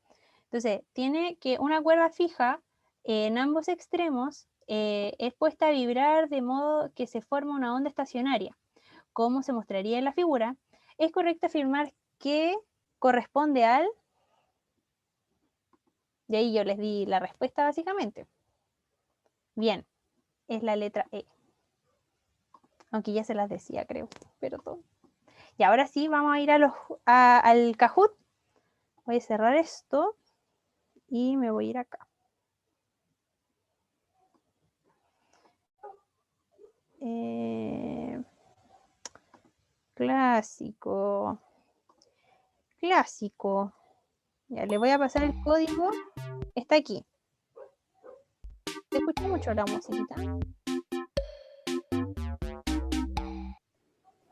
Entonces, tiene que una cuerda fija en ambos extremos es puesta a vibrar de modo que se forma una onda estacionaria. Como se mostraría en la figura, es correcto afirmar que corresponde al... Y ahí yo les di la respuesta básicamente. Bien, es la letra E. Aunque ya se las decía, creo, pero todo. Y ahora sí, vamos a ir al Kahoot. Voy a cerrar esto y me voy a ir acá. Clásico. Clásico. Ya, le voy a pasar el código. Está aquí. ¿Se escucha mucho la musiquita?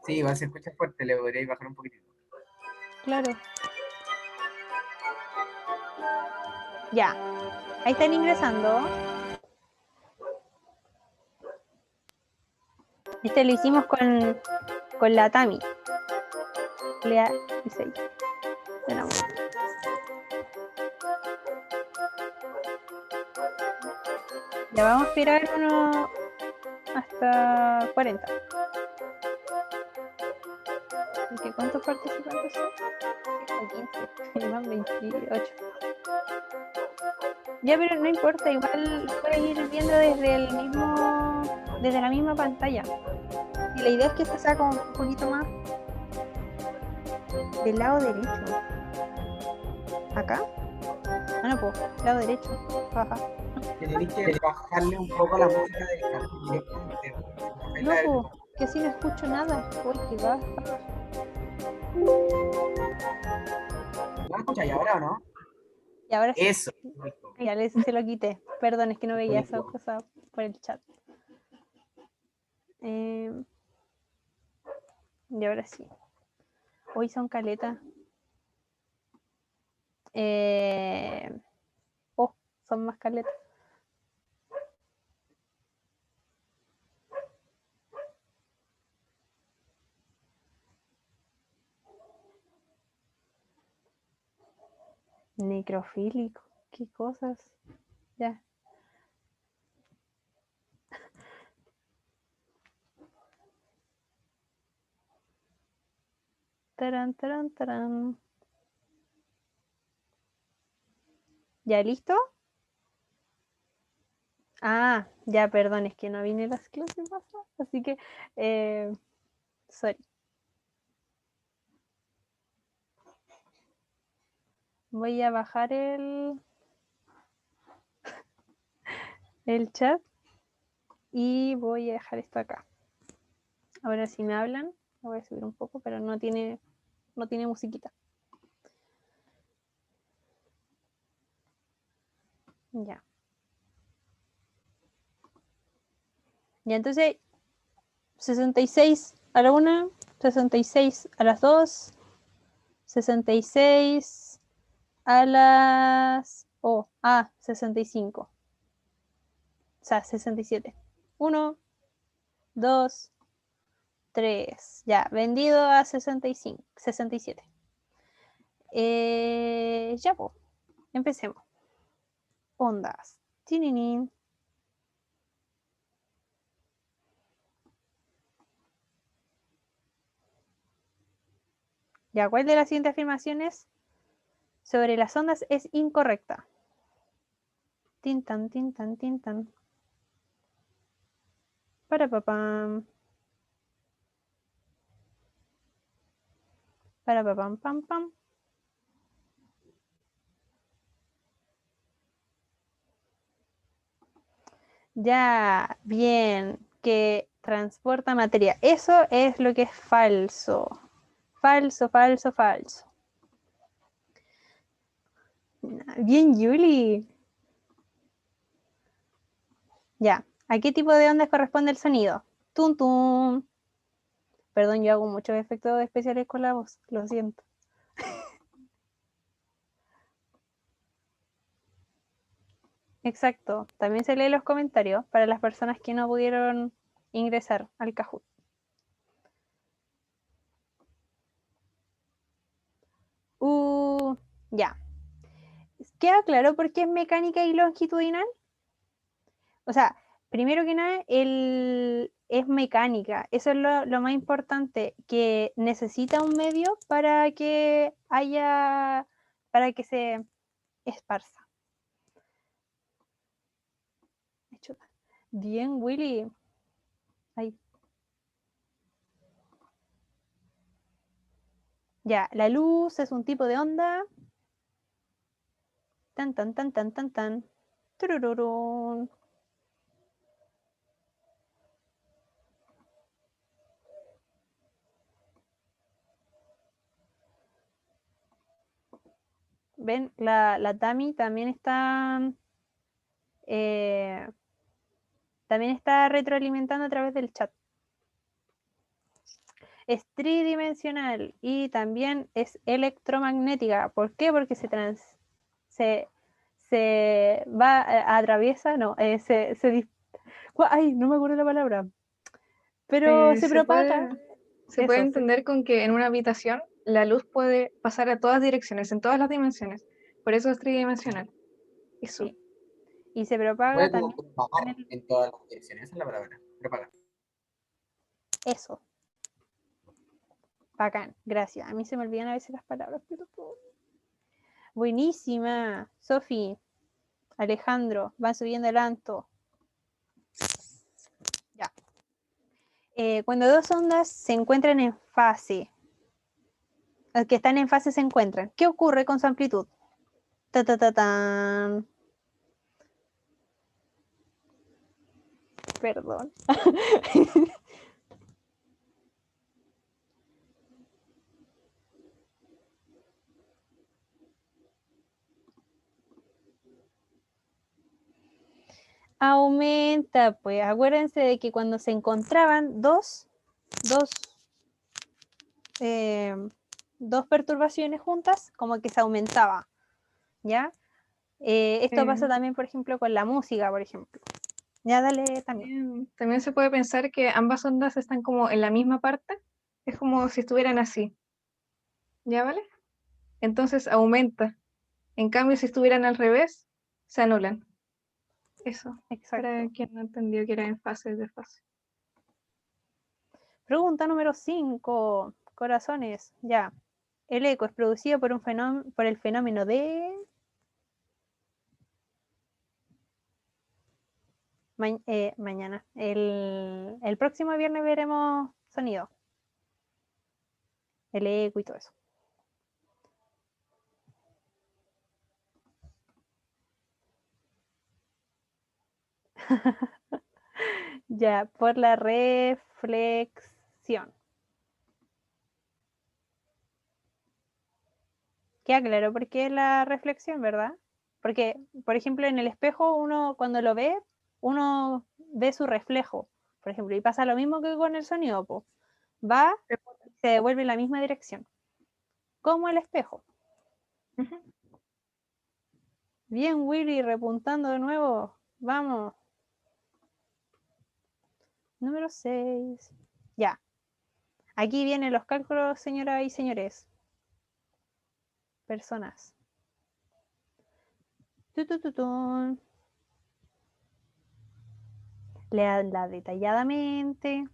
Sí, igual se escucha fuerte, le podríais bajar un poquitito. Claro. Ya. Ahí están ingresando. Este lo hicimos con la Tami. Lea dice ahí. Tenemos. Ya vamos a esperar uno hasta 40. ¿Y cuántos participantes son? 15, y más 28. Ya, pero no importa, igual puedes ir viendo desde la misma pantalla. Y la idea es que esto sea como un poquito más del lado derecho. ¿Acá? Ah, no, pues, lado derecho. Ajá. Tenéis que bajarle un poco la música del carro directamente. No, pues, que así no escucho nada. Uy, que baja. ¿No lo escucháis ahora o no? Y ahora sí. Eso. Ya se lo quité. Perdón, es que no veía esa cosa por el chat. Y ahora sí. Hoy son caletas. Son más caletas. Necrofílico. ¿Qué cosas? Ya. Tarán, tarán, tarán. ¿Ya listo? Ah, ya, perdón, es que no vine a las clases pasadas, así que, sorry. Voy a bajar el chat y voy a dejar esto acá. Ahora si me hablan, lo voy a subir un poco, pero no tiene musiquita. Ya. Ya, entonces, 66 a la 1, 66 a las 2, 66 a las... a 65. O sea, 67. 1, 2, 3. Ya, vendido a 65, 67. Ya, pues, empecemos. Ondas. Tininin. Ya, ¿cuál de las siguientes afirmaciones sobre las ondas es incorrecta? Tintan, tintan, tintan. Para papam. Para papam, pam, pam. Ya, bien, que transporta materia. Eso es lo que es falso. Falso, falso, falso. Bien, Julie. Ya, ¿a qué tipo de ondas corresponde el sonido? Tum, tum. Perdón, yo hago muchos efectos especiales con la voz, lo siento. Exacto, también se lee los comentarios para las personas que no pudieron ingresar al Kahoot. Ya. ¿Queda claro por qué es mecánica y longitudinal? O sea, primero que nada, es mecánica. Eso es lo más importante, que necesita un medio para que se esparza. Bien, Willy. Ahí. Ya, la luz es un tipo de onda. Tan, tan, tan, tan, tan, tan. Turururún. Ven, la Tami también está retroalimentando a través del chat. Es tridimensional y también es electromagnética. ¿Por qué? Porque atraviesa, no, ay, no me acuerdo la palabra. Pero se propaga. Se puede Eso, entender con que en una habitación la luz puede pasar a todas direcciones, en todas las dimensiones. Por eso es tridimensional. Eso. Sí. Y se propaga Puede también. propagar en todas las direcciones, esa es la palabra. Propagar. Eso. Bacán, gracias. A mí se me olvidan a veces las palabras, pero buenísima. Sofi, Alejandro, van subiendo el anto. Ya. Cuando dos ondas se encuentran en fase, que están en fase se encuentran, ¿qué ocurre con su amplitud? Ta, ta, ta, tan. Perdón. Aumenta, pues acuérdense de que cuando se encontraban dos perturbaciones juntas, como que se aumentaba, ¿ya? Esto pasa también, por ejemplo, con la música, por ejemplo. Ya, dale también. También se puede pensar que ambas ondas están como en la misma parte, es como si estuvieran así. ¿Ya vale? Entonces aumenta. En cambio, si estuvieran al revés, se anulan. Eso, para quien no entendió que era en fase de fase. Pregunta número 5. Corazones, ya. El eco es producido por el fenómeno de... mañana. El próximo viernes veremos sonido. El eco y todo eso. Ya, por la reflexión. Queda claro por qué la reflexión, ¿verdad? Porque, por ejemplo, en el espejo uno cuando lo ve, uno ve su reflejo, por ejemplo, y pasa lo mismo que con el sonido, po. Va y se devuelve en la misma dirección, como el espejo. Bien, Willy, repuntando de nuevo. Vamos. Número 6. Ya. Aquí vienen los cálculos, señoras y señores. Personas. Tutututun. Leanla detalladamente.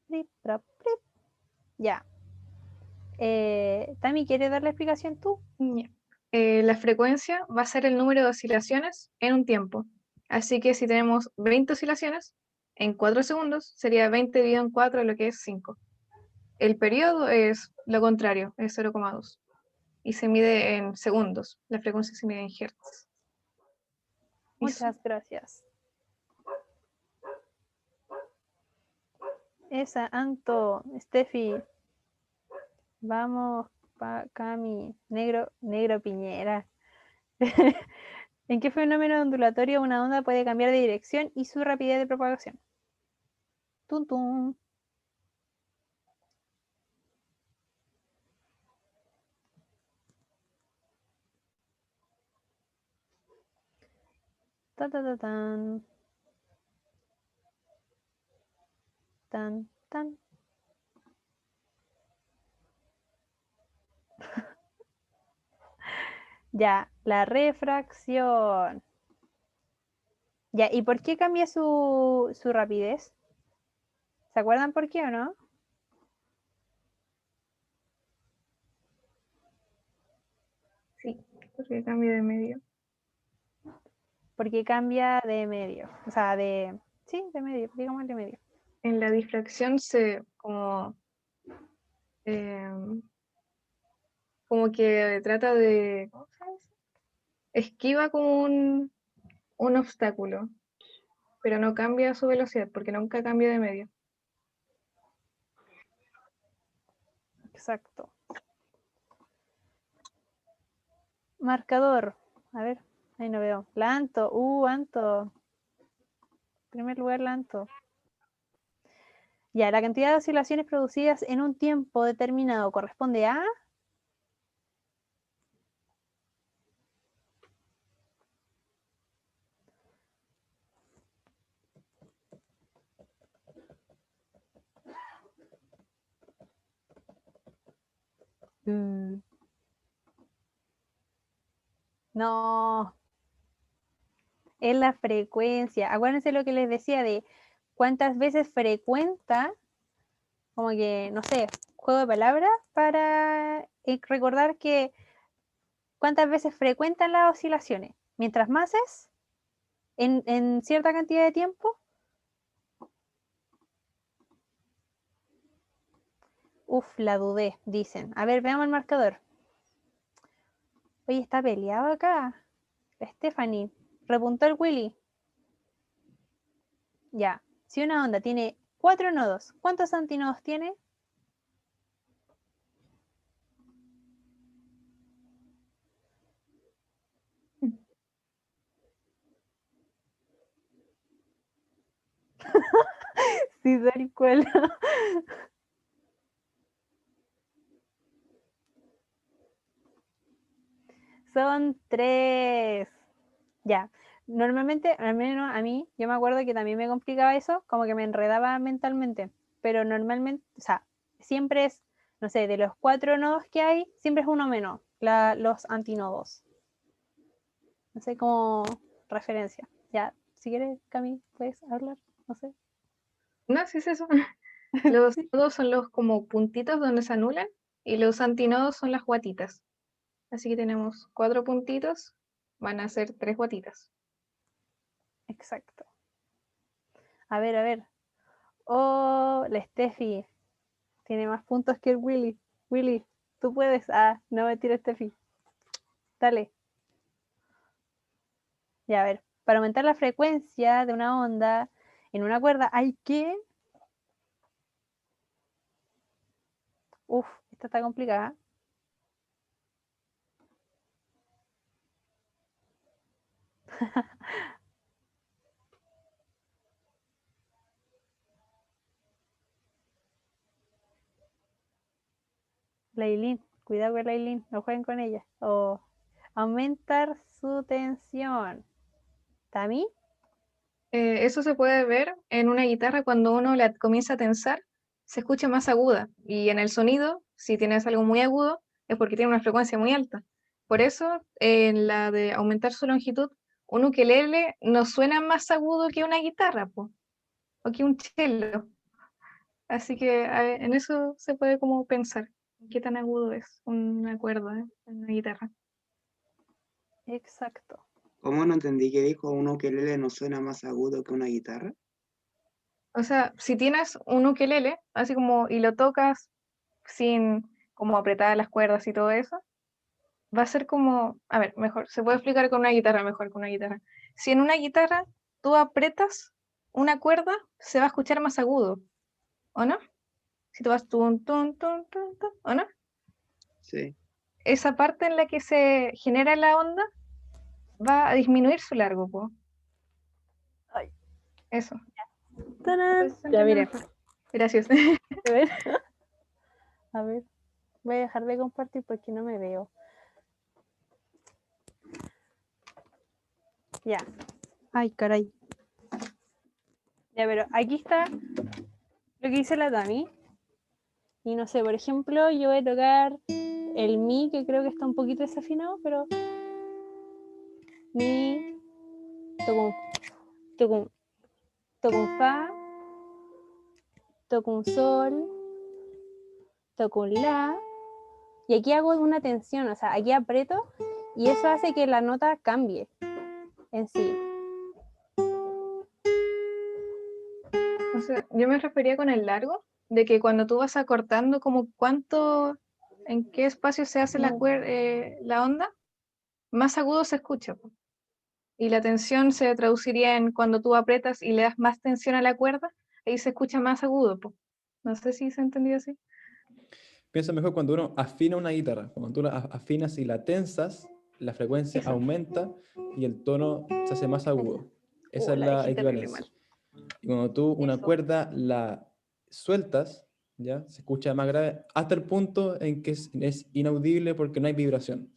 Prip, prap, prip. Ya. Tami, ¿quieres dar la explicación tú? Ya. La frecuencia va a ser el número de oscilaciones en un tiempo. Así que si tenemos 20 oscilaciones, en 4 segundos sería 20 dividido en 4, lo que es 5. El periodo es lo contrario, es 0,2. Y se mide en segundos. La frecuencia se mide en hertz. Muchas gracias. Esa, Anto, Steffi. Vamos, Cami, negro Piñera. ¿En qué fenómeno ondulatorio una onda puede cambiar de dirección y su rapidez de propagación? Tum, tum. Ta, ta, ta, tan. Tan, tan. Ya, la refracción. Ya, ¿y por qué cambia su rapidez? ¿Se acuerdan por qué o no? Sí, porque cambia de medio. Porque cambia de medio. O sea, sí, de medio, digamos de medio. En la difracción se como que trata de, ¿cómo se dice? Esquiva como un obstáculo, pero no cambia su velocidad porque nunca cambia de medio. Exacto. Marcador. A ver, ahí no veo. La Anto. Anto. En primer lugar, la Anto. Ya, la cantidad de oscilaciones producidas en un tiempo determinado corresponde a... No. Es la frecuencia. Acuérdense lo que les decía de cuántas veces frecuenta, como que, no sé, juego de palabras para recordar que cuántas veces frecuentan las oscilaciones. Mientras más es, en cierta cantidad de tiempo. La dudé, dicen. A ver, veamos el marcador. Oye, está peleado acá. Stephanie. Repuntó el Willy. Ya. Si una onda tiene 4 nodos, ¿cuántos antinodos tiene? Sí, tal cual. Son 3. Ya. Normalmente, al menos a mí, yo me acuerdo que también me complicaba eso, como que me enredaba mentalmente. Pero normalmente, o sea, siempre es, no sé, de los 4 nodos que hay, siempre es uno menos, los antinodos. No sé, como referencia. Ya, si quieres, Cami, puedes hablar, no sé. No, sí es eso. Los nodos son los como puntitos donde se anulan y los antinodos son las guatitas. Así que tenemos 4 puntitos, van a ser 3 guatitas. Exacto. A ver, a ver. Oh, la Steffi tiene más puntos que el Willy. Willy, tú puedes. No me tires, Steffi. Dale. Ya, a ver. Para aumentar la frecuencia de una onda en una cuerda hay que... Esta está complicada. Lailin, cuidado con Lailin, no jueguen con ella. O aumentar su tensión. ¿Tami? Eso se puede ver en una guitarra cuando uno la comienza a tensar, se escucha más aguda. Y en el sonido, si tienes algo muy agudo, es porque tiene una frecuencia muy alta. Por eso, en la de aumentar su longitud, un ukelele no suena más agudo que una guitarra, po, o que un cello. Así que en eso se puede como pensar qué tan agudo es una cuerda en una guitarra. Exacto. ¿Cómo no entendí que dijo un ukelele no suena más agudo que una guitarra? O sea, si tienes un ukelele, así como, y lo tocas sin como apretar las cuerdas y todo eso, va a ser como, a ver, mejor, se puede explicar con una guitarra mejor que una guitarra. Si en una guitarra tú apretas una cuerda, se va a escuchar más agudo, ¿o no? Si tú vas tun, tun, tun, tun, tun, ¿o no? Sí. Esa parte en la que se genera la onda va a disminuir su largo, po. Ay. Eso. ¡Tarán! Entonces, Ya, mire. Gracias. A ver. A ver. Voy a dejar de compartir porque no me veo. Ya. Ay, caray. Ya, pero aquí está lo que dice la Tami. Y no sé, por ejemplo, yo voy a tocar el mi, que creo que está un poquito desafinado, pero mi, toco un fa, toco un sol, toco un la, y aquí hago una tensión, o sea, aquí aprieto, y eso hace que la nota cambie en sí. O sea, yo me refería con el largo, de que cuando tú vas acortando como cuánto, en qué espacio se hace la onda, más agudo se escucha, po. Y la tensión se traduciría en cuando tú apretas y le das más tensión a la cuerda, ahí se escucha más agudo, po. No sé si se entendió así. Piensa mejor cuando uno afina una guitarra. Cuando tú la afinas y la tensas, la frecuencia Eso. aumenta y el tono se hace más agudo. Esa es La la dije terrible equivalencia. mal. Y cuando tú una Eso. cuerda la sueltas, ¿ya? Se escucha más grave hasta el punto en que es inaudible porque no hay vibración.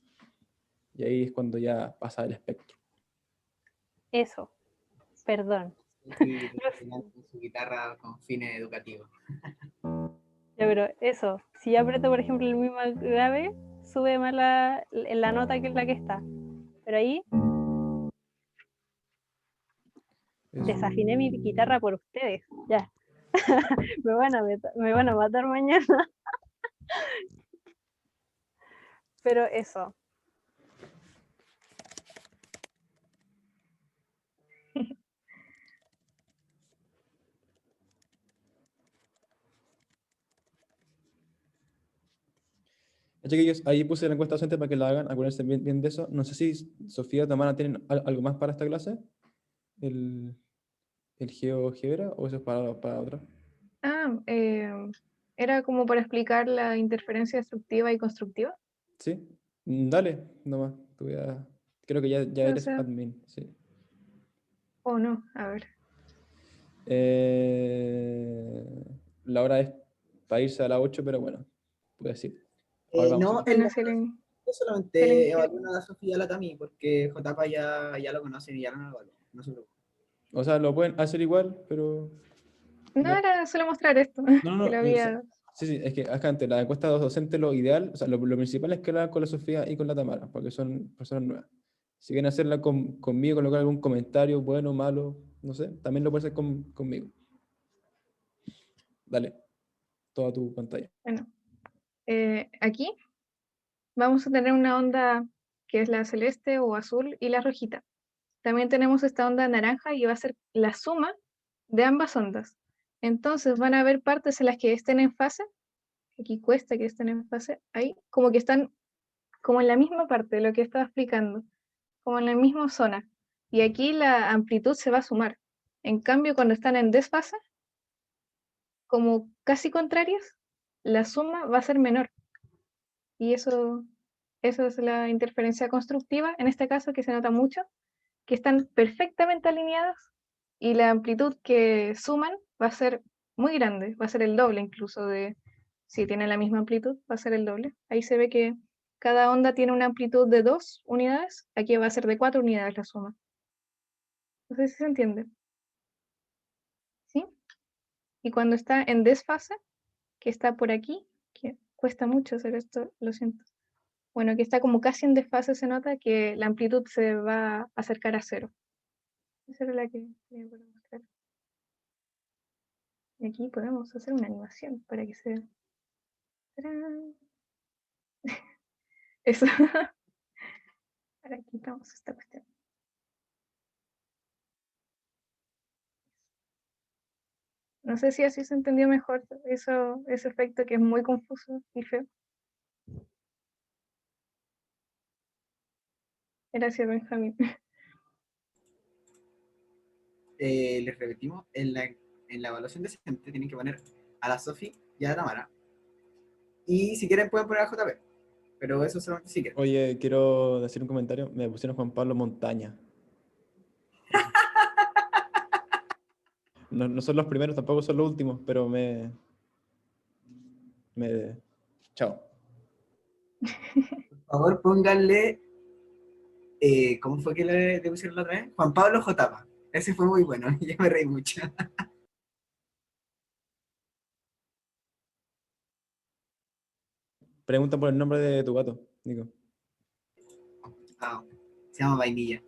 Y ahí es cuando ya pasa el espectro. Eso. Perdón. Y su guitarra con fines educativos. Ya, pero eso, si yo aprieto, por ejemplo, el mi más grave, sube más la nota que es la que está. Pero ahí desafiné mi guitarra por ustedes. Ya. me van a matar mañana. Pero eso. Chiquillos, ahí puse la encuesta docente para que la hagan, acuérdense bien de eso. No sé si Sofía o Tamara tienen algo más para esta clase, el GeoGebra, o eso es para otra. Era como para explicar la interferencia destructiva y constructiva. ¿Sí? Dale, nomás. Creo que ya O eres sea, admin, sí. o no, a ver. La hora es para irse a las 8, pero bueno, puedo decir. Ahora vamos No, a ir. en la yo solamente evalúo a Sofía y a la Tami, porque JP ya lo conocen y ya lo evalúan. No se preocupen. O sea, lo pueden hacer igual, pero... No, era solo mostrar esto, No, que lo había... Sí, es que acá antes la encuesta docente lo ideal, o sea, lo principal es que la hagan con la Sofía y con la Tamara, porque son personas nuevas. Si quieren hacerla conmigo, colocar algún comentario, bueno, malo, no sé, también lo pueden hacer conmigo. Dale, toda tu pantalla. Bueno, aquí vamos a tener una onda que es la celeste o azul y la rojita. También tenemos esta onda naranja y va a ser la suma de ambas ondas. Entonces van a haber partes en las que estén en fase, aquí cuesta que estén en fase, ahí como que están como en la misma parte de lo que estaba explicando, como en la misma zona. Y aquí la amplitud se va a sumar. En cambio, cuando están en desfase, como casi contrarias, la suma va a ser menor. Y eso es la interferencia constructiva, en este caso, que se nota mucho, que están perfectamente alineadas y la amplitud que suman va a ser muy grande, va a ser el doble incluso de si tiene la misma amplitud, va a ser el doble. Ahí se ve que cada onda tiene una amplitud de 2 unidades, aquí va a ser de 4 unidades la suma. No sé si se entiende. ¿Sí? Y cuando está en desfase, que está por aquí, que cuesta mucho hacer esto, lo siento. Bueno, que está como casi en desfase, se nota que la amplitud se va a acercar a 0. Esa era la que quería mostrar. Y aquí podemos hacer una animación para que se vea. ¡Tarán! Eso. Ahora quitamos esta cuestión. No sé si así se entendió mejor ese efecto que es muy confuso y feo. Gracias, Benjamín. Les repetimos, en la evaluación decente tienen que poner a la Sofi y a la Tamara. Y si quieren pueden poner a JP, pero eso solamente si quieren. Oye, quiero decir un comentario. Me pusieron Juan Pablo Montaña. No, no son los primeros, tampoco son los últimos, pero Chao. Por favor, pónganle... ¿cómo fue que le pusieron la otra vez? Juan Pablo J. Ese fue muy bueno, yo me reí mucho. Pregunta por el nombre de tu gato, Nico. Ah, se llama Vainilla.